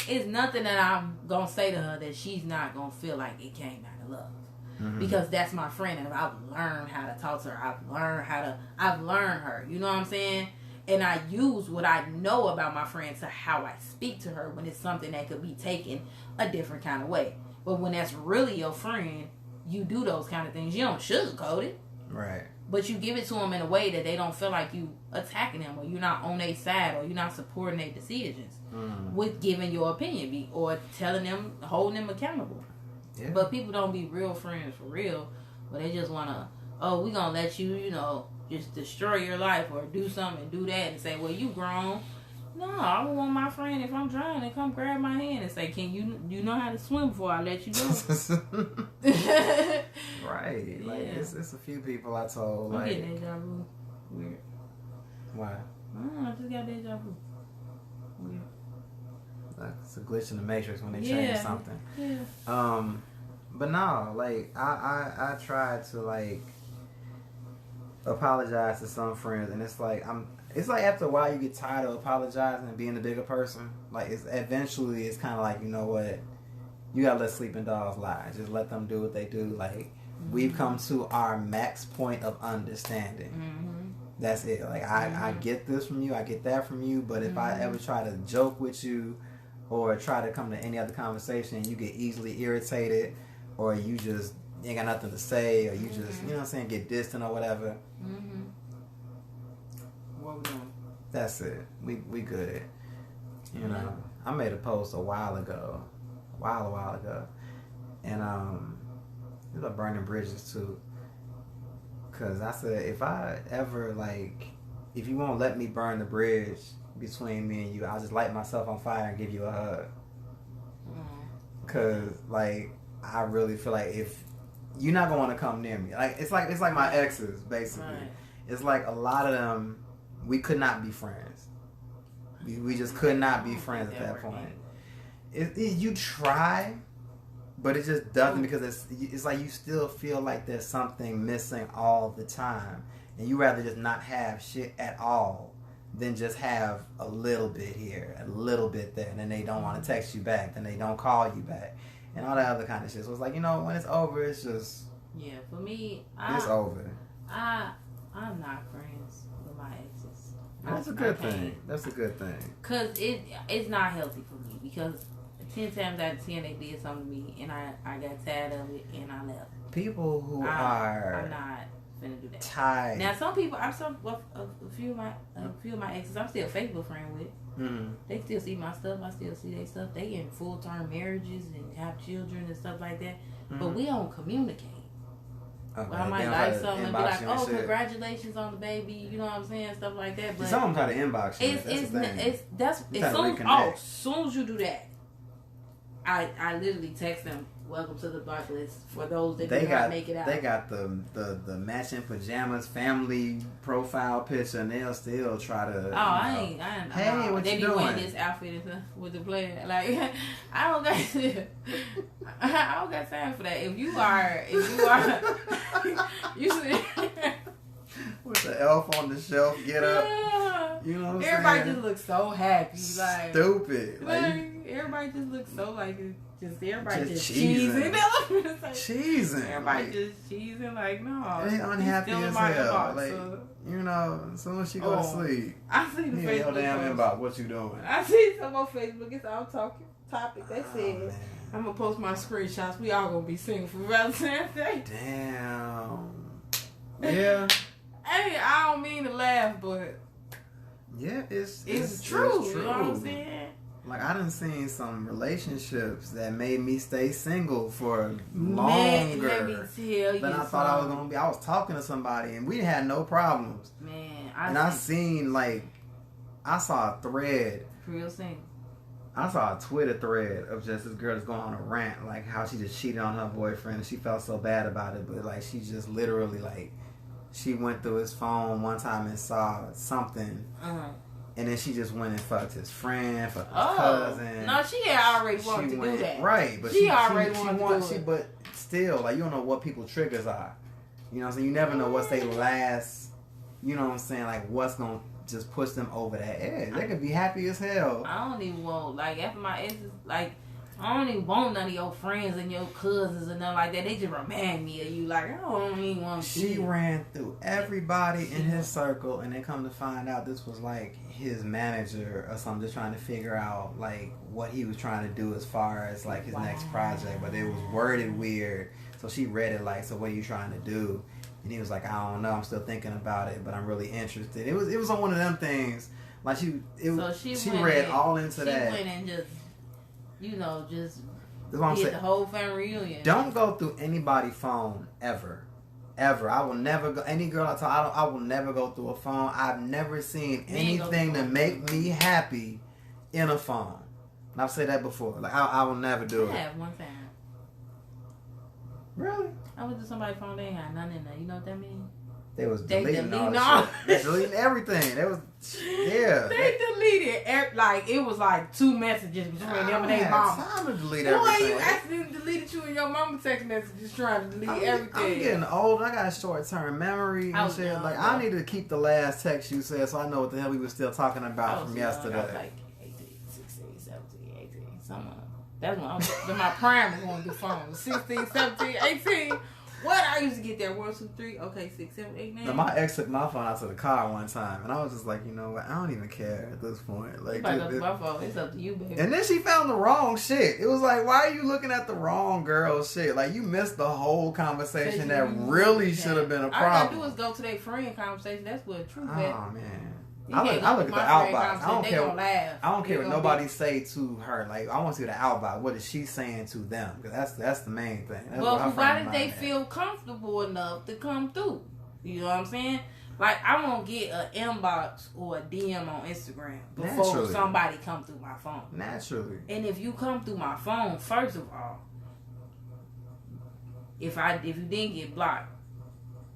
it's nothing that I'm going to say to her that she's not going to feel like it came out of love. Because that's my friend and I've learned how to talk to her. I've learned her. You know what I'm saying? And I use what I know about my friend to how I speak to her when it's something that could be taken a different kind of way. But when that's really your friend, you do those kind of things. You don't sugarcoat it. Right. But you give it to them in a way that they don't feel like you attacking them or you're not on their side or you're not supporting their decisions with giving your opinion or telling them, holding them accountable. Yeah. But people don't be real friends for real. But they just want to, we going to let you, just destroy your life or do something and do that and say, well, you grown. No, I don't want my friend, if I'm drowning, come grab my hand and say, can you know how to swim before I let you go? Right. Like, it's a few people I told, like... I'm getting deja vu. Weird. Why? I don't know, I just got deja vu. Weird. Like, it's a glitch in the Matrix when they change something. Yeah. But no, like, I tried to, like, apologize to some friends, and it's like, it's like after a while you get tired of apologizing and being the bigger person. Like eventually it's kind of like, you know what, you gotta let sleeping dogs lie. Just let them do what they do. Like we've come to our max point of understanding. That's it. Like I get this from you, I get that from you. But if I ever try to joke with you or try to come to any other conversation, you get easily irritated, or you just ain't got nothing to say, or you just you know what I'm saying, get distant or whatever. What we doing? That's it. We good. You know, I made a post a while ago, and it was about burning bridges too. Cause I said if I ever if you won't let me burn the bridge between me and you, I'll just light myself on fire and give you a hug. Cause I really feel like if you're not gonna want to come near me, it's like my exes basically. Right. It's like a lot of them. We could not be friends. We just could not be friends at that point. You try, but it just doesn't because it's like you still feel like there's something missing all the time. And you rather just not have shit at all than just have a little bit here, a little bit there. And then they don't want to text you back. Then they don't call you back. And all that other kind of shit. So it's like, when it's over, it's just... Yeah, for me... It's over. I'm not friends with my exes. That's a good thing. That's a good thing. Because it's not healthy for me. Because 10 times out of 10 they did something to me and I got tired of it and I left. People who I'm are not finna do that. Tied. Now some people, a few of my exes I'm still a Facebook friend with. They still see my stuff. I still see their stuff. They in full-term marriages and have children and stuff like that. But we don't communicate. Okay. Well, I might like something and be like, "Oh, congratulations on the baby," you know what I'm saying, stuff like that. But some of them try to inbox you. As soon as you do that, I literally text them, "Welcome to the block list." For those that do not make it out, they got the matching pajamas family profile picture, and they'll still try to. I ain't. Hey, what they you be doing? wearing this outfit with the player. Like, I don't got time for that. If you are, you should. With the elf on the shelf, get up. You know what I'm saying? Everybody just looks so happy. Like stupid. Everybody just looks so like everybody just cheesing. Cheesing. Everybody just cheesing. Like, no. They unhappy as hell. Like, you know, as soon as she go to sleep. I see the Facebook. Your damn inbox. What you doing? I see some on Facebook. It's all topic. They said, I'm going to post my screenshots. We all going to be single for Valentine's Day. Damn. Yeah. Hey, I don't mean to laugh, but yeah, it's true. It's true. You know what I'm saying? Like, I done seen some relationships that made me stay single for longer let me tell you than I thought I was gonna be. I was talking to somebody and we had no problems. Man, I seen I saw a thread. Real single. I saw a Twitter thread of just this girl that's going on a rant, like how she just cheated on her boyfriend and she felt so bad about it, but like she just literally she went through his phone one time and saw something, and then she just went and fucked his friend, fucked his cousin. No, she had already wanted to do that. Right, but she already wanted to do it. But still, like, you don't know what people's triggers are. You know what I'm saying? You never know what's their last, you know what I'm saying, like what's going to just push them over that edge. They could be happy as hell. I don't even want, like, after my exes, like, I don't even want none of your friends and your cousins and nothing like that. They just remind me of you. Like, I don't even want to see. She ran through everybody in his circle, and then come to find out this was like his manager or something, just trying to figure out like what he was trying to do as far as like his next project. But it was worded weird, so she read it like, "So what are you trying to do?" And he was like, "I don't know. I'm still thinking about it, but I'm really interested." It was on one of them things. Like she read all into that. She went and just. You know, just be at the whole family reunion. Don't go through anybody's phone ever. I will never go. Any girl I will never go through a phone. I've never seen anything to make me happy in a phone. And I've said that before. Like I will never do it. I have one time. Really? I went to somebody's phone. They ain't had nothing in there. You know what that means? They was deleting all the shit. They deleting everything. They was, yeah. They deleted, like, it was like 2 messages between them and their mama. Time to delete everything. You accidentally deleted you and your mama text messages trying to delete everything. I'm getting old. I got a short-term memory and shit. Like, I need to keep the last text you said so I know what the hell we were still talking about from yesterday. I was like 18, 16, 17, 18, something. That's when my prime was going to be phone. 16, 17, 18. What? I used to get there 1, 2, 3. Okay, 6, 7, 8, 9. Now, my ex took my phone out to the car one time, and I was just like, you know what? I don't even care at this point. Like, my phone. It's up to you, baby. And then she found the wrong shit. It was like, why are you looking at the wrong girl's shit? Like, you missed the whole conversation that really should have been a problem. All I gotta do is go to their friend conversation. That's what truth is. Oh man. I look at the outbox. I don't care. I don't care what nobody say to her. Like, I want to see the outbox. What is she saying to them? Because that's the main thing. Well, why did they feel comfortable enough to come through? You know what I'm saying? Like, I won't get an inbox or a DM on Instagram before somebody come through my phone. Naturally. And if you come through my phone, first of all, if you didn't get blocked,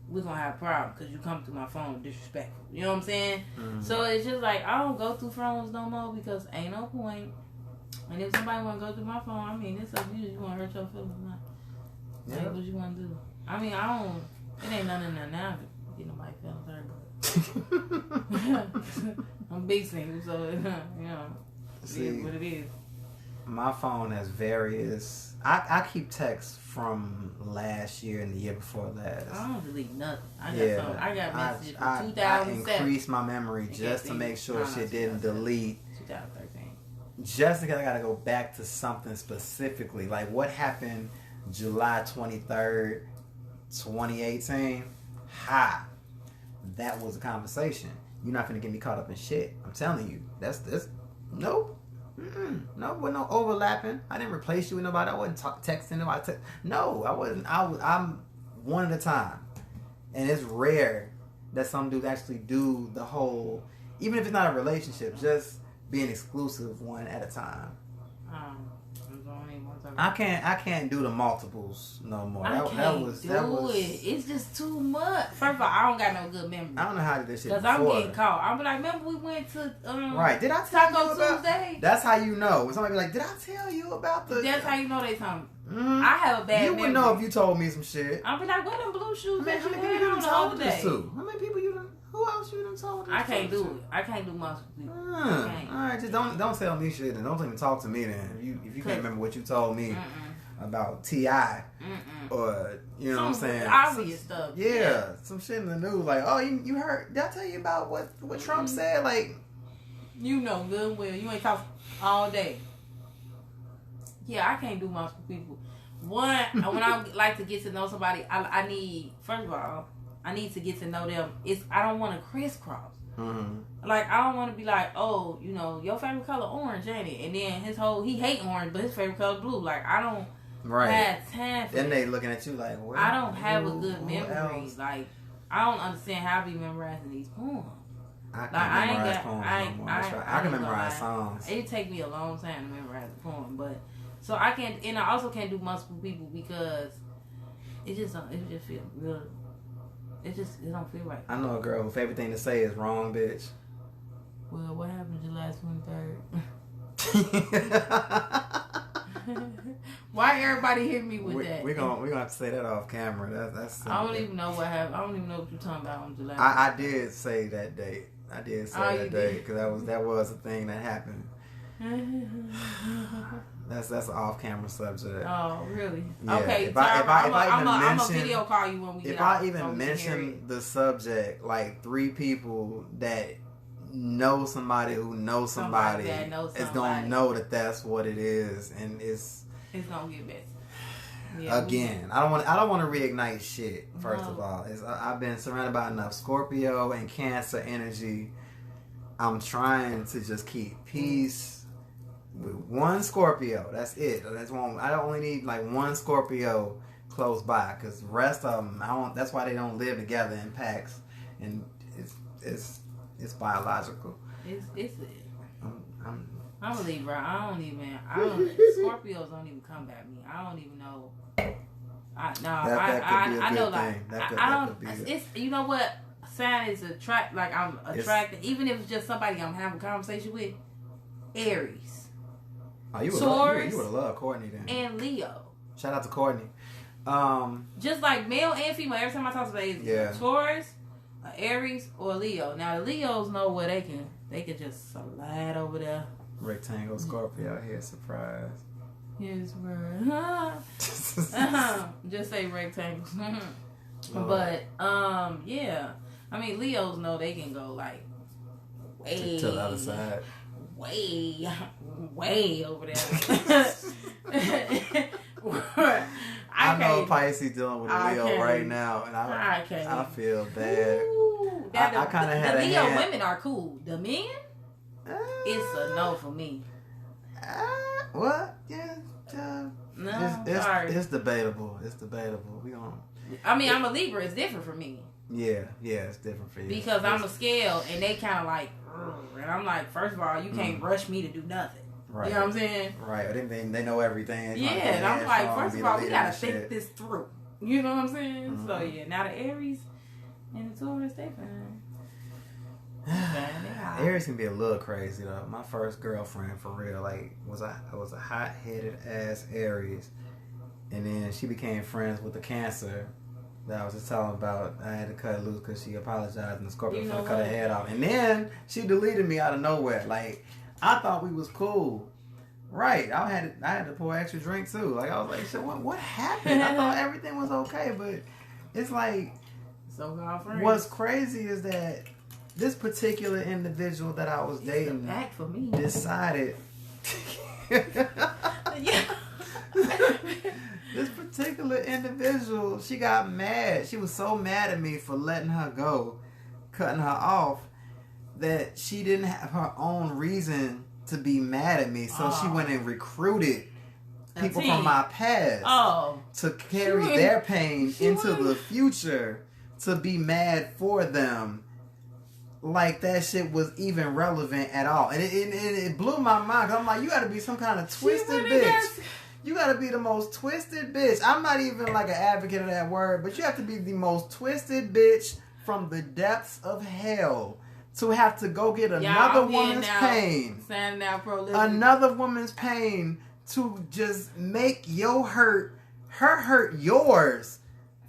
we're going to have a problem because you come through my phone disrespectful. You know what I'm saying? Mm-hmm. So it's just like, I don't go through phones no more because ain't no point. And if somebody want to go through my phone, I mean, it's up to you. You want to hurt your feelings or not. Yep. Like, what you want to do? I mean, it ain't nothing in there now to get nobody feelings hurt. I'm big single, so, you know, it is what it is. My phone has various... I keep texts from last year and the year before last. I don't delete nothing. I got messages from 2007. I increased my memory just to make sure shit didn't delete. 2013. Just because I got to go back to something specifically. Like what happened July 23rd, 2018. That was a conversation. You're not going to get me caught up in shit. I'm telling you. Nope. No, with no overlapping. I didn't replace you with nobody. I wasn't texting nobody. No, I wasn't. I'm one at a time, and it's rare that some dudes actually do the whole. Even if it's not a relationship, just being exclusive one at a time. I can't do the multiples no more. That was It's just too much. First of all, I don't got no good memory. I don't know how to do this shit because I'm getting caught. I'm like, remember we went to right? Did I tell Taco you about Tuesday? That's how you know. When somebody be like, did I tell you about the? That's how you know they something. I have a bad. You would know if you told me some shit. I'll be like, what them blue shoes that you How had on the other day? How many people you done? Who else you done told? I can't do it. I can't do multiple people. All right, just don't tell me shit and don't even talk to me then. If you can't remember what you told me. About T.I. or you know what I'm saying, obvious stuff. Yeah, some shit in the news like, oh, you heard? Did I tell you about what Trump said? Like, you know good and well, you ain't talking all day. Yeah, I can't do multiple people. One, when I like to get to know somebody, I need, first of all, I need to get to know them. I don't want to crisscross. Like, I don't want to be like, oh, you know, your favorite color orange, ain't it? And then he hate orange, but his favorite color blue. Like, I don't. Right. Have time for then they looking at you like, I don't have a good memory. Like, I don't understand how I be memorizing these poems. I can't memorize poems no more. I can memorize songs. It take me a long time to memorize a poem, but so I can't, and I also can't do multiple people because it just feel real. It don't feel right. I know a girl whose favorite thing to say is wrong, bitch. Well, what happened July 23rd? Why everybody hit me with that? We're gonna have to say that off camera. That's I don't even know what happened. I don't even know what you're talking about on July. I did say that date. I did say that date because that was a thing that happened. That's an off camera subject. Oh really? Yeah. Okay. If I I'm a video call you when we get If out, I even mention the subject, like 3 people that know somebody who knows somebody is gonna know that that's what it is, and it's gonna get better. Yeah, again, I don't want to reignite shit. First of all, I've been surrounded by enough Scorpio and Cancer energy. I'm trying to just keep peace with one Scorpio. That's it. That's one. I only need like one Scorpio close by, because the rest of them, that's why they don't live together in packs, and it's biological. I'm a Libra. Scorpios don't even come at me. I don't even know. I know like it's you know what sign is I'm attracted, even if it's just somebody I'm having a conversation with. Aries. Oh, you would love Courtney then. And Leo. Shout out to Courtney. Just like male and female. Every time I talk to them, Taurus, Aries, or Leo. Now the Leos know where they can just slide over there. Rectangle Scorpio here, surprise. Yes, bro. Just say rectangles. But yeah, I mean Leos know they can go like way to the other side, way over there. I know Pisces dealing with a Leo right now, and I feel bad. Ooh, I kind of had the Leo women are cool. The men, it's a no for me. What? Yeah. No, it's debatable. It's debatable. I'm a Libra. It's different for me. Yeah, it's different for you. Because I'm a scale, and they kind of like, and I'm like, first of all, you can't rush me to do nothing. Right. You know what I'm saying? Right. They know everything. Yeah, and I'm like, first of all, we gotta think this through. You know what I'm saying? Mm-hmm. So yeah, now the Aries and the Taurus, they fine. Aries can be a little crazy though. My first girlfriend, for real, like was a hot-headed ass Aries, and then she became friends with the Cancer that I was just telling about. I had to cut it loose because she apologized, and the Scorpio cut her head off, and then she deleted me out of nowhere. Like I thought we was cool, right? I had to pour extra drink too. Like I was like, shit, what happened? I thought everything was okay, but it's like, what's crazy is that this particular individual that I was dating for me. decided. This particular individual, she got mad. She was so mad at me for letting her go, cutting her off, that she didn't have her own reason to be mad at me. So she went and recruited people team. from my past to carry their pain into the future to be mad for them. Like that shit was even relevant at all. And it blew my mind. I'm like, you gotta be some kind of twisted bitch. You gotta be the most twisted bitch. I'm not even like an advocate of that word, but you have to be the most twisted bitch from the depths of hell to have to go get another woman's pain. Another woman's pain to just make your her hurt yours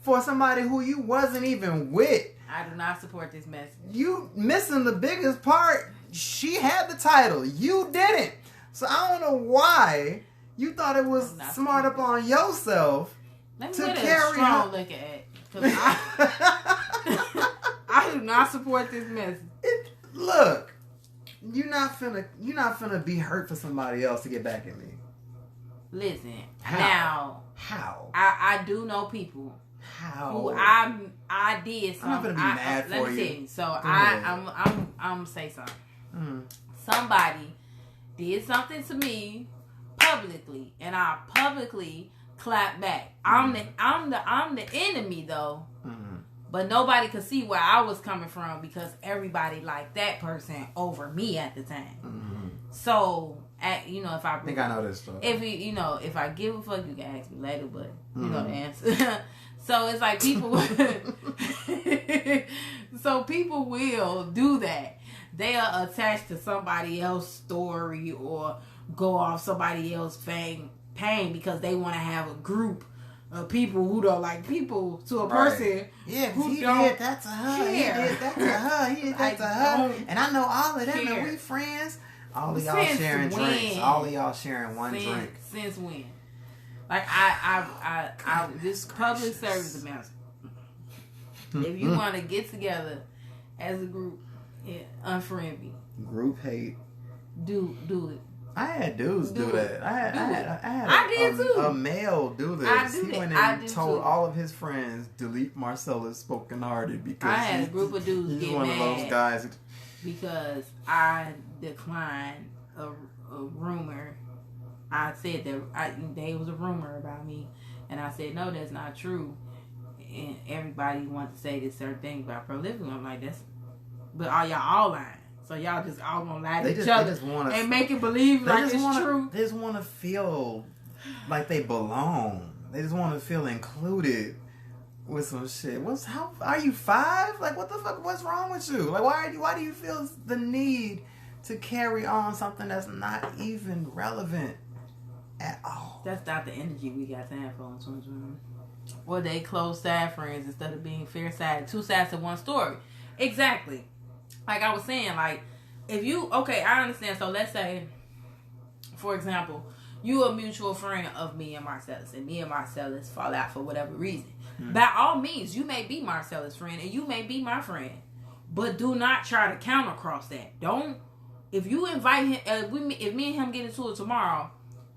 for somebody who you wasn't even with. I do not support this message. You missing the biggest part. She had the title. You didn't. So I don't know why you thought it was smart up on yourself to carry her. Look at because I do not support this message. Look, you're not finna be hurt for somebody else to get back at me. Listen, how? I do know people. How? Who I did something. I'm not gonna be mad for you. Let me tell you. So I'm gonna say something. Somebody did something to me publicly, and I publicly clapped back. I'm the enemy though. But nobody could see where I was coming from because everybody liked that person over me at the time. So, if I think I know this story. If I give a fuck, you can ask me later, but you know the answer. So it's like people. So people will do that. They are attached to somebody else's story or go off somebody else's pain because they want to have a group of people who don't like people to a person. Yeah, who he did that to her. Care. He did that to her. He did that to her. And I know all of them, and we friends. All of y'all sharing drinks. All of y'all sharing one drink. Since when? Like I this public service announcement. If you want to get together as a group, unfriend me. Group hate. Do it. I had dudes do that. I did too. A male do this. He went and told all of his friends, delete Marcellus Spoken Hearted because I had a group of dudes he's get one mad of those guys because I declined a rumor. I said that there was a rumor about me, and I said no, that's not true. And everybody wants to say this certain thing about prolific. I'm like, but are y'all all lying? So y'all just all gonna lie to each other and make it believe like it's true. They just want to feel like they belong. They just want to feel included with some shit. How are you 5? Like what the fuck? What's wrong with you? Like why do you feel the need to carry on something that's not even relevant at all? That's not the energy we got time for in 2021. Or they close side friends instead of being fair side. 2 sides to one story. Exactly. Like I was saying, like, if you, I understand. So let's say, for example, you a mutual friend of me and Marcellus, and me and Marcellus fall out for whatever reason. By all means, you may be Marcellus' friend, and you may be my friend. But do not try to counter cross that. If you invite him, if me and him get into it tomorrow,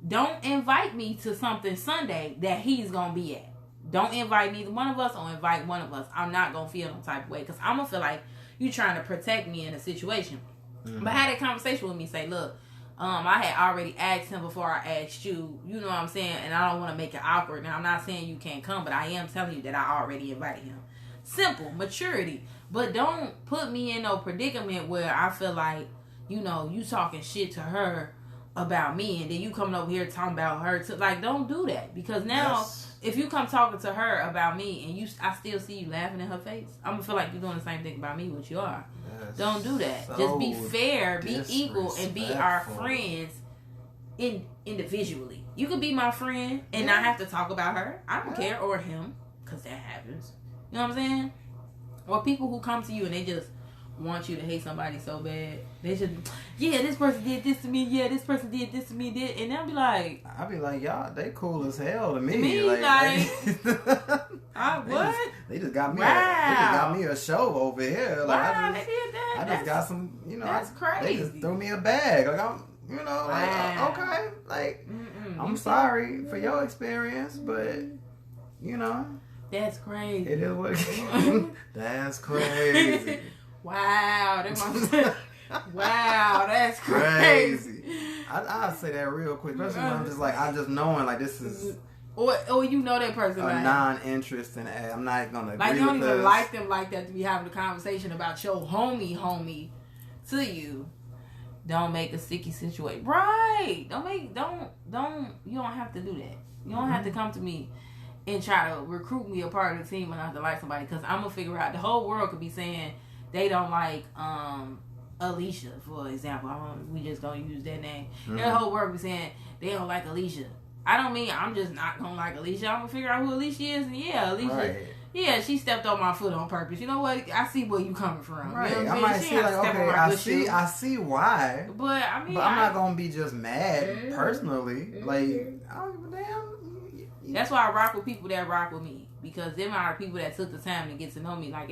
don't invite me to something Sunday that he's going to be at. Don't invite neither one of us or invite one of us. I'm not going to feel no type of way because I'm going to feel like you trying to protect me in a situation. But had a conversation with me, say, look, I had already asked him before I asked you, you know what I'm saying, and I don't want to make it awkward. Now, I'm not saying you can't come, but I am telling you that I already invited him. Simple, maturity. But don't put me in no predicament where I feel like, you talking shit to her about me, and then you coming over here talking about her. Like, don't do that. Because now, if you come talking to her about me, and I still see you laughing in her face, I'm going to feel like you're doing the same thing about me, which you are. Don't do that. So just be fair, be equal, and be our friends individually. You could be my friend and not have to talk about her. I don't care. Or him, because that happens. You know what I'm saying? Or people who come to you and they just want you to hate somebody so bad. They should, this person did this to me. Yeah, this person did this to me. And they'll be like, I'll be like, y'all, they cool as hell to me. What? They just got me. Wow. They just got me a show over here. Like, wow, they did that. I just got some. That's crazy. They just threw me a bag. Like I'm, wow. like okay, like I'm sorry for your experience, but that's crazy. It is what. That's crazy. Wow, wow, that's crazy. I'll say that real quick, especially when I'm just like, I'm just knowing like this is. Or you know that person a non-interest in it. I'm not gonna agree like you don't with even this. like them like that to be having a conversation about your homie to you. Don't make a sticky situation. Right. Don't you don't have to do that. You don't have to come to me and try to recruit me a part of the team and I have to like somebody, because I'm gonna figure out the whole world could be saying they don't like Alicia, for example. We just don't use that name. And the whole world be saying they don't like Alicia. I don't mean I'm just not gonna like Alicia. I'm gonna figure out who Alicia is, and Alicia. Right. Yeah, she stepped on my foot on purpose. You know what? I see where you coming from. Right. You know I might see like, okay, I see why. But I mean, I'm not gonna be just mad personally. Like, I don't give a damn. That's why I rock with people that rock with me, because them are people that took the time to get to know me. Like,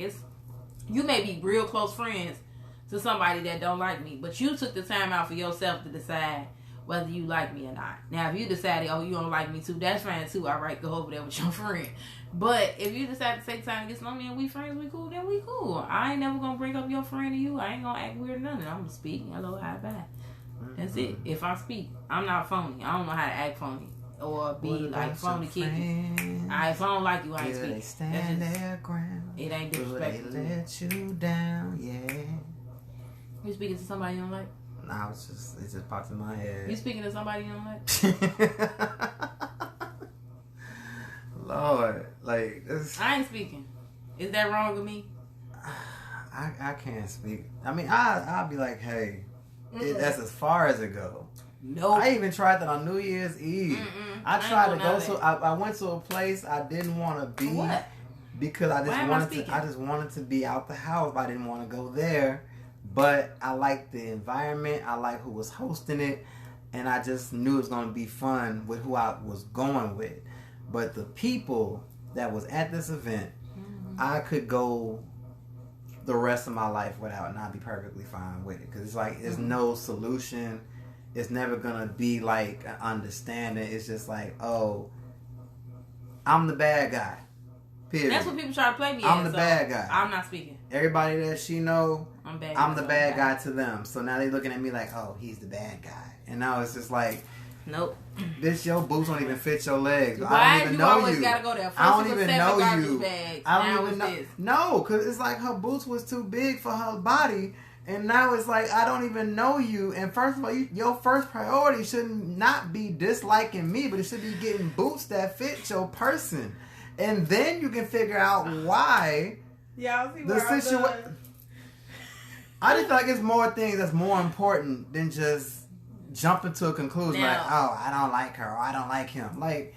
you may be real close friends to somebody that don't like me, but you took the time out for yourself to decide whether you like me or not. Now, if you decided, you don't like me too, that's fine too. All right, go over there with your friend. But if you decide to take time to get to know me and we friends, we cool, then we cool. I ain't never gonna bring up your friend to you. I ain't gonna act weird or nothing. I'm gonna speak. Hello, hi, bye. That's it. If I speak, I'm not phony. I don't know how to act phony or be like phony kid. If I don't like you, I ain't speaking. Stand their ground. It ain't disrespectful. They let you down, yeah. You speaking to somebody you don't like? Nah, it just popped in my head. You speaking to somebody you don't like? Lord, like this. I ain't speaking. Is that wrong with me? I can't speak. I mean, I'll be like, hey, that's as far as it goes. No. I even tried that on New Year's Eve. I tried to go to. I went to a place I didn't want to be. What? Because I just wanted to be out the house, but I didn't want to go there. But I liked the environment. I liked who was hosting it, and I just knew it was going to be fun with who I was going with. But the people that was at this event, I could go the rest of my life without, and I'd be perfectly fine with it. Because it's like, there's no solution. It's never going to be like an understanding. It's just like, oh, I'm the bad guy. Period. That's what people try to play me I'm the bad guy. I'm not speaking. Everybody that she know, I'm the bad guy to them. So now they looking at me like, oh, he's the bad guy. And now it's just like, nope. Bitch, your boots don't even fit your legs. Why I don't even know always you. Gotta go there? First I don't even know you. Bags. I don't even know. This. No, because it's like her boots was too big for her body. And now it's like, I don't even know you. And first of all, your first priority should not be disliking me, but it should be getting boots that fit your person. And then you can figure out why the situation. I just feel like it's more things that's more important than just jumping to a conclusion like, oh, I don't like her or I don't like him. Like,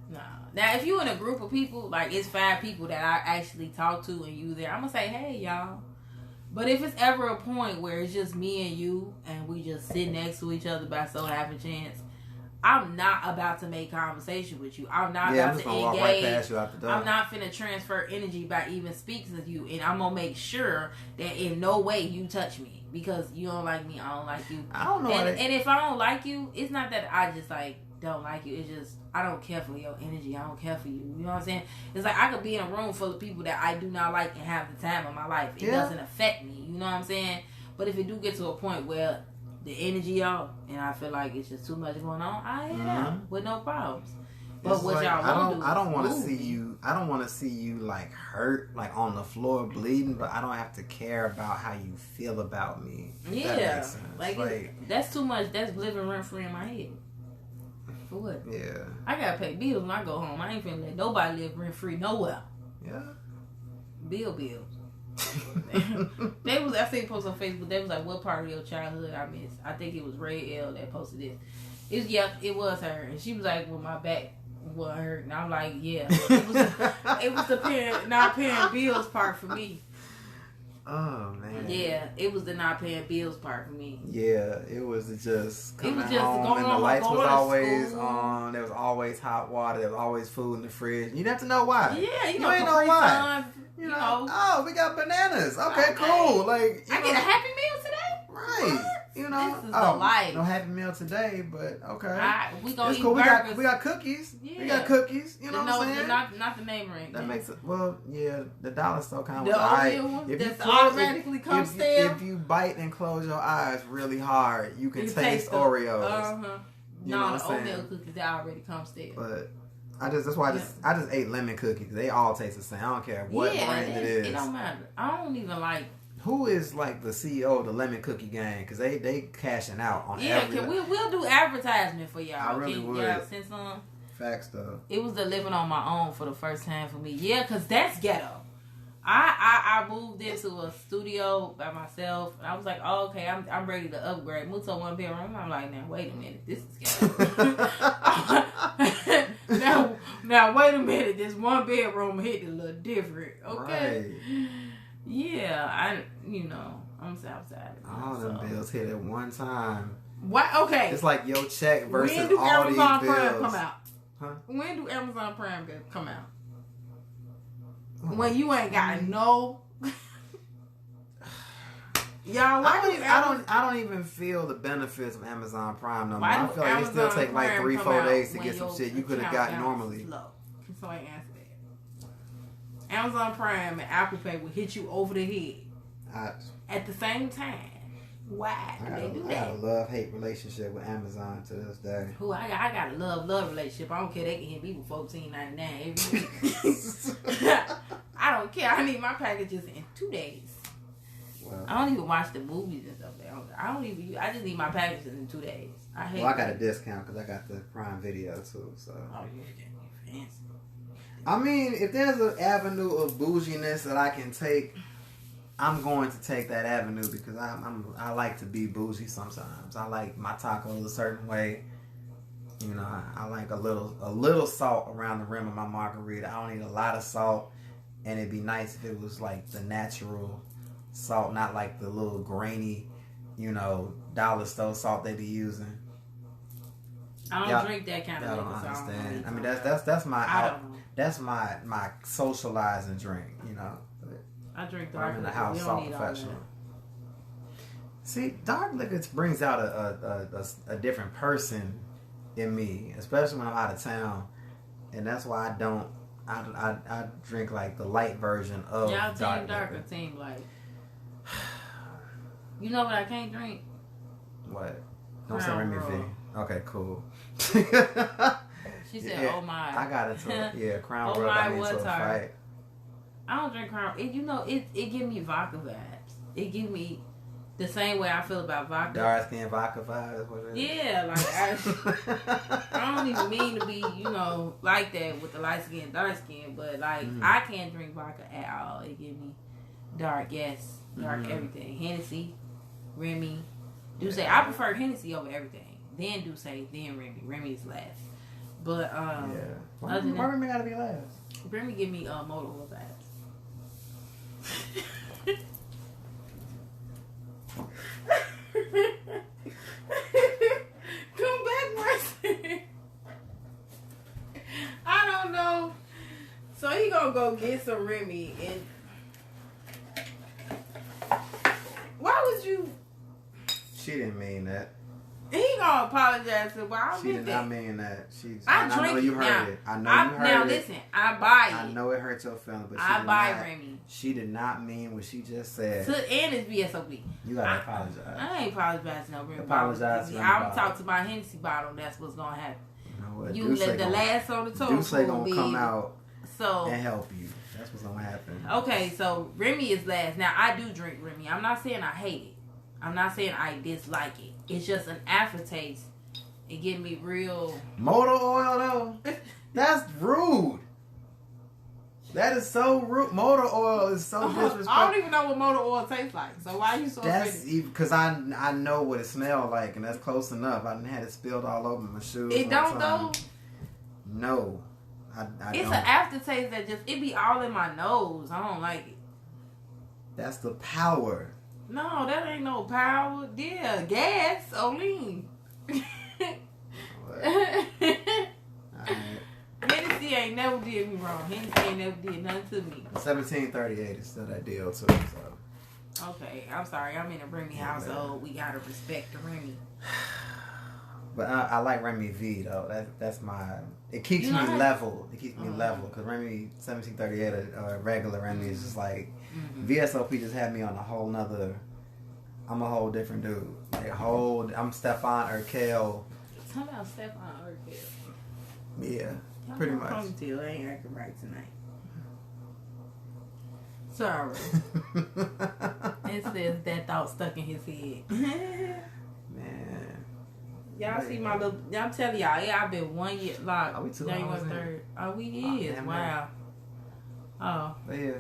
no. Now, if you in a group of people, like it's 5 people that I actually talk to and you there, I'm gonna say, hey, y'all. But if it's ever a point where it's just me and you and we just sit next to each other by so half a chance, I'm not about to make conversation with you. I'm not about to engage. Walk right past you out the door. I'm not finna transfer energy by even speaking to you, and I'm gonna make sure that in no way you touch me because you don't like me. I don't like you. I don't know. And if I don't like you, it's not that I just like don't like you. It's just I don't care for your energy. I don't care for you. You know what I'm saying? It's like I could be in a room full of people that I do not like and have the time of my life. It doesn't affect me. You know what I'm saying? But if it do get to a point where the energy off, and I feel like it's just too much going on, I am with no problems. But it's what like, y'all I don't want to see you. I don't want to see you like hurt, like on the floor bleeding. But I don't have to care about how you feel about me. Yeah, that makes sense. Like that's too much. That's living rent free in my head. For what? Yeah. I gotta pay bills when I go home. I ain't finna let nobody live rent free nowhere. Yeah. Bills. I seen post on Facebook. They was like, "What part of your childhood I missed?" I think it was Ray L that posted this. It was her, and she was like, "Well, my back was hurt," and I'm like, "Yeah, it was the not paying bills part for me." Oh man. Yeah, it was the not paying bills part for me. Yeah, it was just coming home and the lights was always on. There was always hot water. There was always food in the fridge. You'd have to know why. Yeah, you ain't know why. You know, oh, we got bananas. Okay, cool. Like, I get a Happy Meal today. Right. What? You know, this is the life. No Happy Meal today, but okay. We gonna eat cool. burgers. We got cookies. Yeah. We got cookies. You know what I'm saying? Not the name ring. That makes it. Well, yeah, the dollar store kind of. The Oreo one that automatically comes stale. If you bite and close your eyes really hard, you can taste Oreos. No, the oatmeal cookies that already come stale. But that's why I just ate lemon cookies. They all taste the same. I don't care what brand it is. It don't matter. I don't even like. Who is like the CEO of the lemon cookie gang? Because they cashing out on everything. Yeah, we'll do advertisement for y'all. I really would. Y'all send some? Facts though. It was the living on my own for the first time for me. Yeah, because that's ghetto. I moved into a studio by myself, and I was like, oh, okay, I'm ready to upgrade. Moved to a 1-bedroom. I'm like, now wait a minute, this is ghetto. now wait a minute, this 1-bedroom hit a little different. Okay. Right. Yeah, I'm Southside. All them bills hit at one time. What? Okay. It's like your check versus when do all Amazon these bills. Prime come out? Huh? When do Amazon Prime come out? When you ain't got no. Y'all, I don't even feel the benefits of Amazon Prime no more. I feel like it still take like 3-4 days to get some shit you could have got normally. Slow. So I answer that. Amazon Prime and Apple Pay will hit you over the head at the same time. Why do they do that? I got a love-hate relationship with Amazon to this day. I got a love relationship. I don't care. They can hit me with $14.99 every week. I don't care. I need my packages in 2 days. Well, I don't even watch the movies and stuff. I just need my packages in 2 days. I got a discount because I got the Prime Video too. So. Oh, yeah, fancy. I mean, if there's an avenue of bouginess that I can take, I'm going to take that avenue because I like to be bougie sometimes. I like my tacos a certain way. You know, I like a little salt around the rim of my margarita. I don't need a lot of salt, and it'd be nice if it was like the natural salt, not like the little grainy, dollar store salt they be using. I don't drink that kind of liquor. I don't understand. I mean, that's my socializing drink. I drink dark liquor. I'm in the house salt professional. See, dark liquor brings out a different person in me, especially when I'm out of town, and that's why I drink like the light version of y'all dark team dark or team light. You know what I can't drink? What? Don't say Remy V. Okay, cool. She said, "Oh my." I got it. Crown Royal got me into a fight. I don't drink Crown. It give me vodka vibes. It give me the same way I feel about vodka. Dark skin vodka vibes. What it is. Yeah, like I don't even mean to be, like that with the light skin, dark skin, but like I can't drink vodka at all. It give me dark everything. Hennessy, Remy, Douce. I prefer Hennessy over everything. Then Douce, then Remy. Remy is last. But why Remy gotta be last? Remy give me motor oil vibes. Come back, Marcy. I don't know. So he gonna go get some Remy and why would you? She didn't mean that. He gonna apologize to her. She did not mean that. I know you heard it. I know you heard it. Now listen, I buy it. I know it hurts your feelings, but I buy Remy. She did not mean what she just said. And it's BSOP. You gotta apologize. I ain't apologizing no Remy. Apologize. I'm talking to my Hennessy bottle. That's what's gonna happen. You know what? You let the last on the total. Douce gonna come out and help you. That's what's gonna happen. Okay, so Remy is last. Now I do drink Remy. I'm not saying I hate it. I'm not saying I dislike it. It's just an aftertaste. It give me real motor oil though. That's rude. That is so rude. Motor oil is so disrespectful. I don't even know what motor oil tastes like. So why are you so That's because I know what it smells like, and that's close enough. I didn't had it spilled all over my shoes. It don't though. No, I it's don't. An aftertaste that it be all in my nose. I don't like it. That's the power. No, that ain't no power. Yeah, gas, Olean. Hennessy ain't never did me wrong. Hennessy ain't never did nothing to me. 1738 is still that deal too. So Okay, I'm sorry. I'm in a Remy household. We gotta respect the Remy. But I like Remy V though. That's my. It keeps me level. It keeps me level because Remy 1738 or regular Remy is just like VSOP just had me on a whole nother. I'm a whole different dude. Like I'm Stefan Urkel. Talk about Stefan Urkel. Yeah, pretty much. I ain't acting right tonight. Sorry. It says that thought stuck in his head. Man. Y'all see my little... I'm telling y'all, yeah, I've been 1 year... Like, are we 2 hours hours in? Oh, we is. Wow. Oh. But yeah.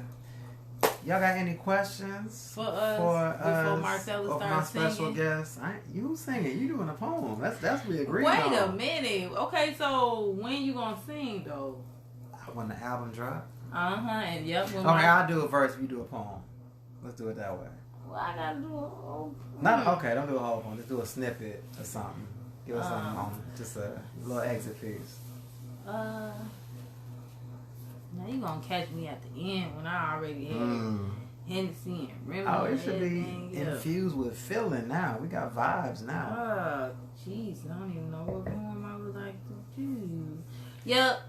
Y'all got any questions for before Marcella starts singing? My special guest. You singing. You doing a poem. That's we agreed on. Wait a minute. Okay, so when you gonna sing, though? When the album drop. And yep. Okay, I'll do a verse. You do a poem. Let's do it that way. Well, I gotta do a whole... Okay, don't do a whole poem. Just do a snippet or something. Give us something on just a little exit piece. Now you gonna catch me at the end when I already had Hennessy and Remy. Oh, it should be infused with feeling now. We got vibes now. Jeez, I don't even know what poem I would like to do. Yep.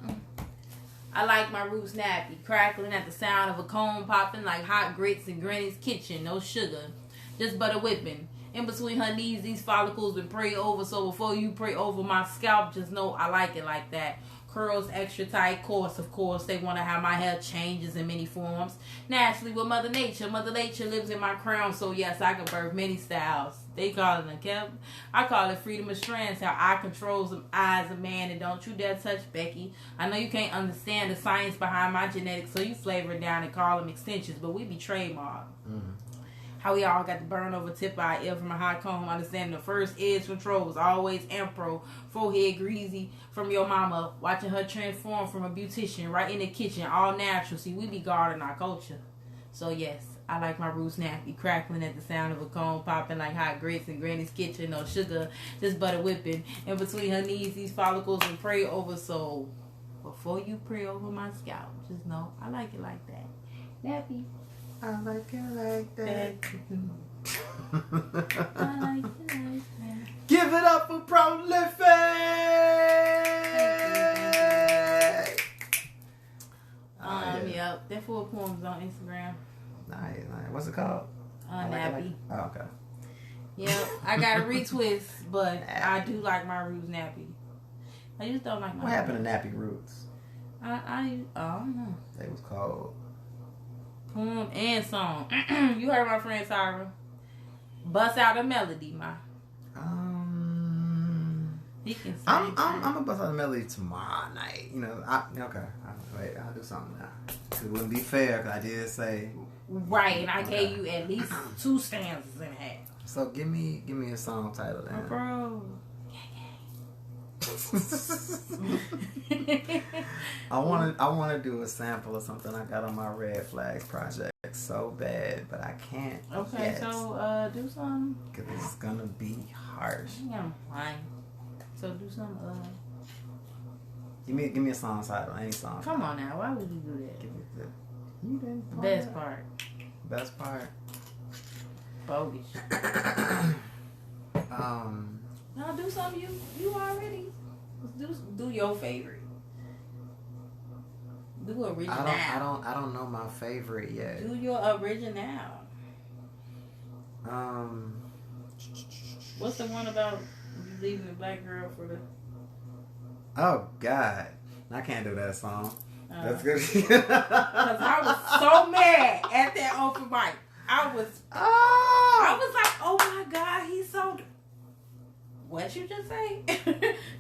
I like my roots nappy, crackling at the sound of a comb popping like hot grits in Granny's kitchen. No sugar, just butter whipping. In between her knees, these follicles been prayed over. So before you pray over my scalp, just know I like it like that. Curls extra tight, coarse, of course. They want to have my hair changes in many forms. Naturally with Mother Nature. Mother Nature lives in my crown. So yes, I can birth many styles. They call it a kept. I call it freedom of strands. How I control some eyes of man. And don't you dare touch Becky. I know you can't understand the science behind my genetics. So you flavor it down and call them extensions. But we be trademarked. How we all got to burn over tip of our ear from a hot comb. Understanding the first edge control was always Ampro. Forehead greasy from your mama. Watching her transform from a beautician right in the kitchen. All natural. See, we be guarding our culture. So yes, I like my roots nappy. Crackling at the sound of a comb popping like hot grits in Granny's kitchen. No sugar, just butter whipping. In between her knees, these follicles and pray over. So before you pray over my scalp, just know I like it like that. Nappy. I like it like that. I like it like that. Give it up for Prolific! Yep. That 4 poems on Instagram. Nice. What's it called? Nappy. Oh, okay. Yep. I got a retwist, but I do like my roots nappy. I just don't like my... What happened to Nappy Roots? I don't know. They was called... Poem and song. You heard my friend Tyra bust out a melody, ma. He can sing. I'm gonna bust out a melody tomorrow night. You know, wait, I'll do something now. It wouldn't be fair because I did say right, and I gave you at least 2 stanzas in half. So give me a song title then. Oh, bro. I want to do a sample of something I got on my Red Flags project so bad, but I can't. Okay, yet. So do some. Cause it's gonna be harsh. I'm lying. So do some. Give me a song title. Any song. Come on now. Why would you do that? Give me the best part. Best part. Bogus. No, do something you already. Do your favorite. Do original. I don't know my favorite yet. Do your original. What's the one about you leaving the black girl for the... Oh God, I can't do that song. That's good. Because I was so mad at that open mic. I was like, oh my God, he's so... What you just say?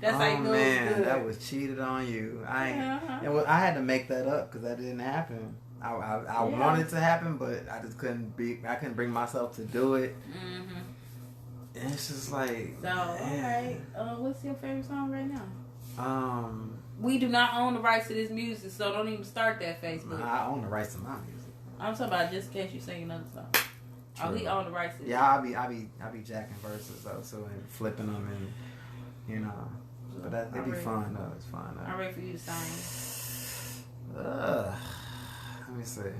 That's how you know it's good. That was cheated on you. I had to make that up because that didn't happen. I wanted it to happen, but I just couldn't bring myself to do it. And it's just like, so alright. What's your favorite song right now? We do not own the rights to this music, so don't even start that Facebook. I own the rights to my music. I'm talking about just in case you sing another song. True. Oh, he own the rights to this. Yeah, I be jacking verses though, so and flipping them and but it'd be fun though. It's fun though. I'm ready for you to sing. Let me see.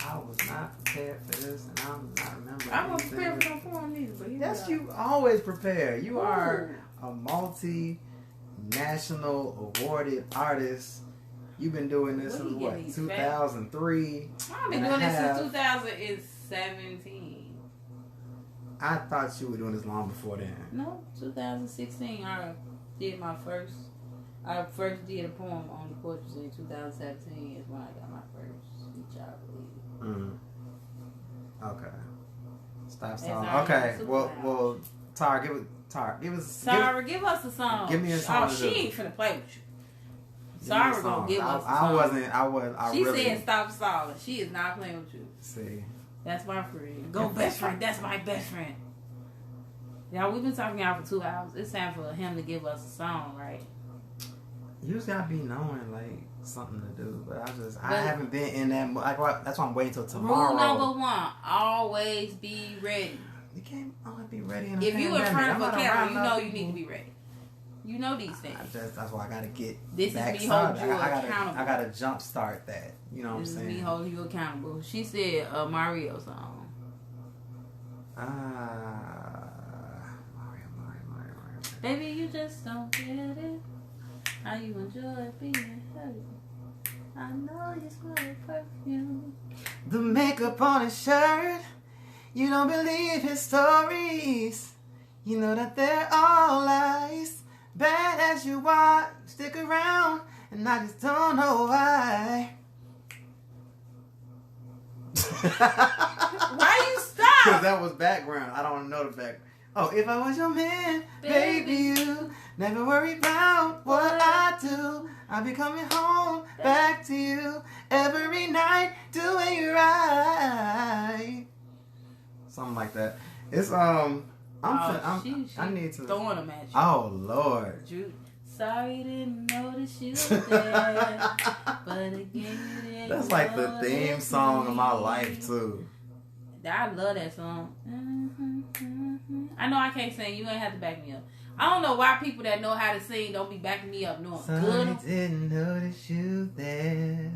I was not prepared for this, and I'm not remembering. I wasn't prepared for no porn either, but yes, you always prepare. You are a multi-national awarded artist. You've been doing this since what, 2003? I've been doing this since 2017. I thought you were doing this long before then. No, 2016. I did my first. I first did a poem on the poetry in 2017 is when I got my first feature, I believe. Okay. Stop song. Okay. Well, Tara, give us a song. Give me a song. Oh, she ain't finna play with you. Tara gonna give us a song. She said stop stalling. She is not playing with you. See. That's my friend. Go best friend. That's my best friend. Y'all, we've been talking out for 2 hours. It's time for him to give us a song, right? You just gotta be knowing like something to do, but I haven't been in that. That's why I'm waiting till tomorrow. Rule number 1: always be ready. You can't always be ready. If you in front of a camera, you know you need to be ready. You know these things. That's why I gotta get. This is me holding you accountable. I gotta jump start that. You know what I'm saying? This is me holding you accountable. She said a Mario song. Mario. Baby, you just don't get it. How you enjoy being hurt. I know you smell perfume. The makeup on his shirt. You don't believe his stories. You know that they're all lies. Bad as you are, stick around, and I just don't know why. Why you stop? Because that was background. I don't know the background. Oh, if I was your man, baby, you never worry about what I do. I'll be coming home back to you every night, doing you right. Something like that. It's I need to throwing them at you. Oh Lord. Sorry, didn't notice you there, but again, that's like the theme song of my life too. I love that song. I know I can't sing. You ain't have to back me up. I don't know why people that know how to sing don't be backing me up. No, good. Didn't notice you there.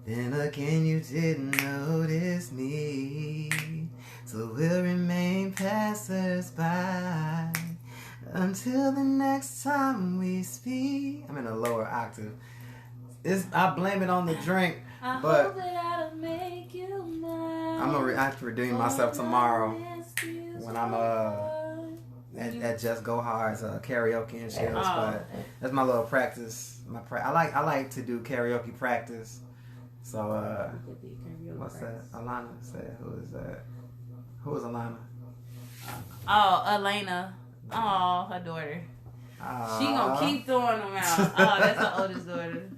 Then again, you didn't notice me. So we'll remain passers-by until the next time we speak. I'm in a lower octave. I blame it on the drink, but hope that I'll make you mine. I'm gonna have to redeem myself tomorrow when I'm at Just Go Hard's karaoke and chill spot. That's my little practice. I like to do karaoke practice. So what's that? Alana said, who is that? Who is Alana? Oh, Elena. Oh, her daughter. She gonna keep throwing them out. Oh, that's her oldest daughter.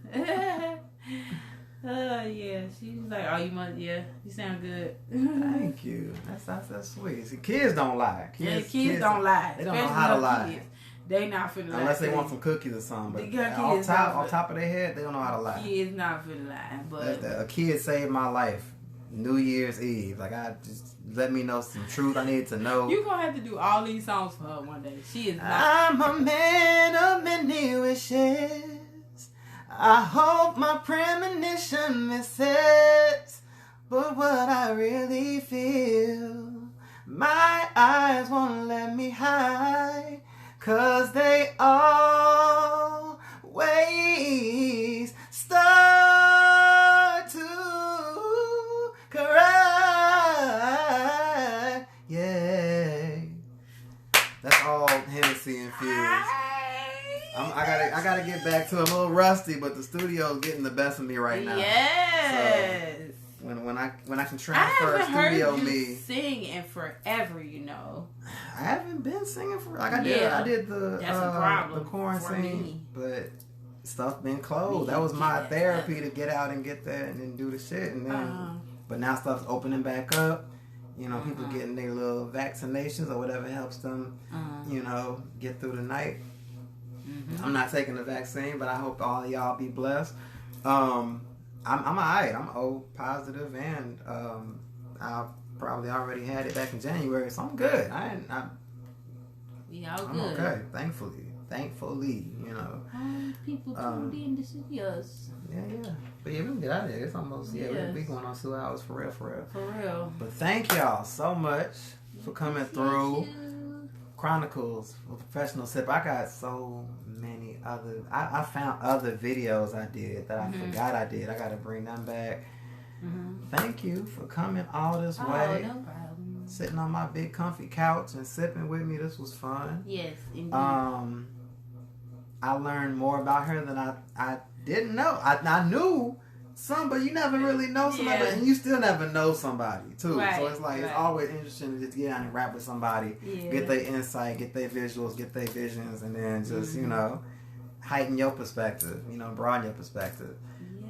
Yeah, she's like, oh, you must, yeah, you sound good. Thank you. That's sweet. See, kids don't lie. Kids don't lie. They don't know how to lie. Kids. They not finna lie. Unless they want some cookies or something. But on top of their head, they don't know how to lie. Kids not finna lie. But a kid saved my life. New Year's Eve. Like, I just let me know some truth I need to know. You gonna have to do all these songs for her one day. She is not. I'm a man of many wishes. I hope my premonition misses, but what I really feel, my eyes won't let me hide, 'cause they always start to cry. Yeah, that's all Hennessy infused. I gotta get back to a little rusty, but the studio's getting the best of me right now. Yes. So when I can transfer studio me. Sing in forever, you know. I haven't been singing for I did the the quarantine, but stuff been closed. That was my therapy to get out and get that and then do the shit, and then but now stuff's opening back up. You know, people getting their little vaccinations or whatever helps them, you know, get through the night. I'm not taking the vaccine, but I hope all of y'all be blessed. I'm alright. I'm O positive, and I probably already had it back in January, so I'm good. I'm good. okay, thankfully. Thankfully, you know. People tuned in to see us. Yeah. But yeah, we can get out of here. It's almost, we going on 2 hours for real. For real. But thank y'all so much for coming through. Chronicles, a professional sipper. I got so many other. I found other videos I did that I forgot I did. I got to bring them back. Thank you for coming all this way. No problem. Sitting on my big comfy couch and sipping with me. This was fun. Yes, indeed. I learned more about her than I didn't know. I knew some, but you never really know somebody, and you still never know somebody too. Right, so it's like it's always interesting to just get out and rap with somebody, get their insight, get their visuals, get their visions, and then just you know heighten your perspective, you know, broaden your perspective.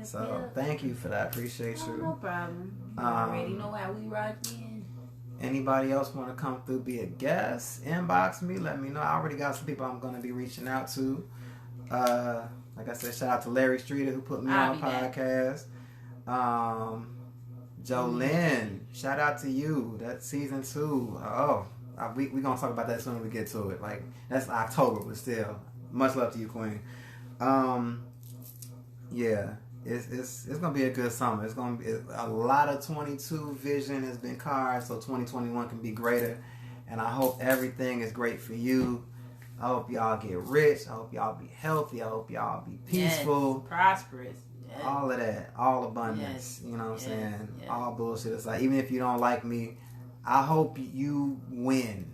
So thank you for that. Appreciate you. No problem. You already know how we rock in. Anybody else want to come through, be a guest, inbox me, let me know. I already got some people I'm going to be reaching out to. Like I said, shout out to Larry Streeter who put me on the podcast. Jolynn, shout out to you. That's season 2. We going to talk about that as soon as we get to it. Like, that's October, but still. Much love to you, Queen. Yeah. It's gonna be a good summer. It's gonna be a lot of 22 vision has been carved, so 2021 can be greater. And I hope everything is great for you. I hope y'all get rich. I hope y'all be healthy. I hope y'all be peaceful, prosperous. Yes. All of that, all abundance. You know what I'm saying? All bullshit aside. Even if you don't like me, I hope you win.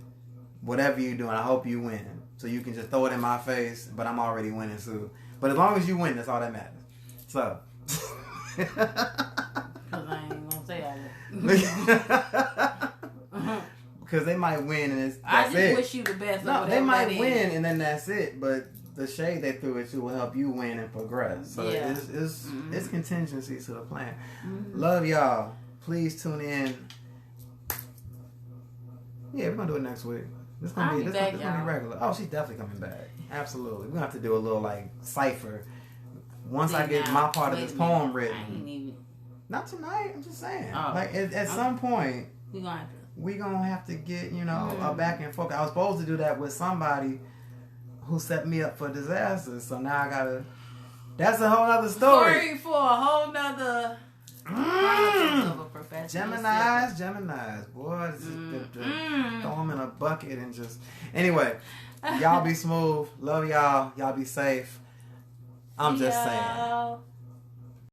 Whatever you're doing, I hope you win. So you can just throw it in my face, but I'm already winning too. But as long as you win, that's all that matters. So, because I ain't gonna say that. Because they might win and that's I just it. wish you the best. No, they might win and then that's it. But the shade they threw at you will help you win and progress. So it's contingency to the plan. Love y'all. Please tune in. Yeah, we're gonna do it next week. This gonna be regular. Oh, she's definitely coming back. Absolutely. We're gonna have to do a little like cipher. Once I get my part of this poem written. Not tonight, I'm just saying. Like at some point we gonna have to get, you know, a back and forth. I was supposed to do that with somebody who set me up for disaster. So now I gotta that's a whole other story. For a whole nother Geminis, boy, throw them in a bucket and just anyway, y'all be smooth. Love y'all. Y'all be safe. I'm just saying.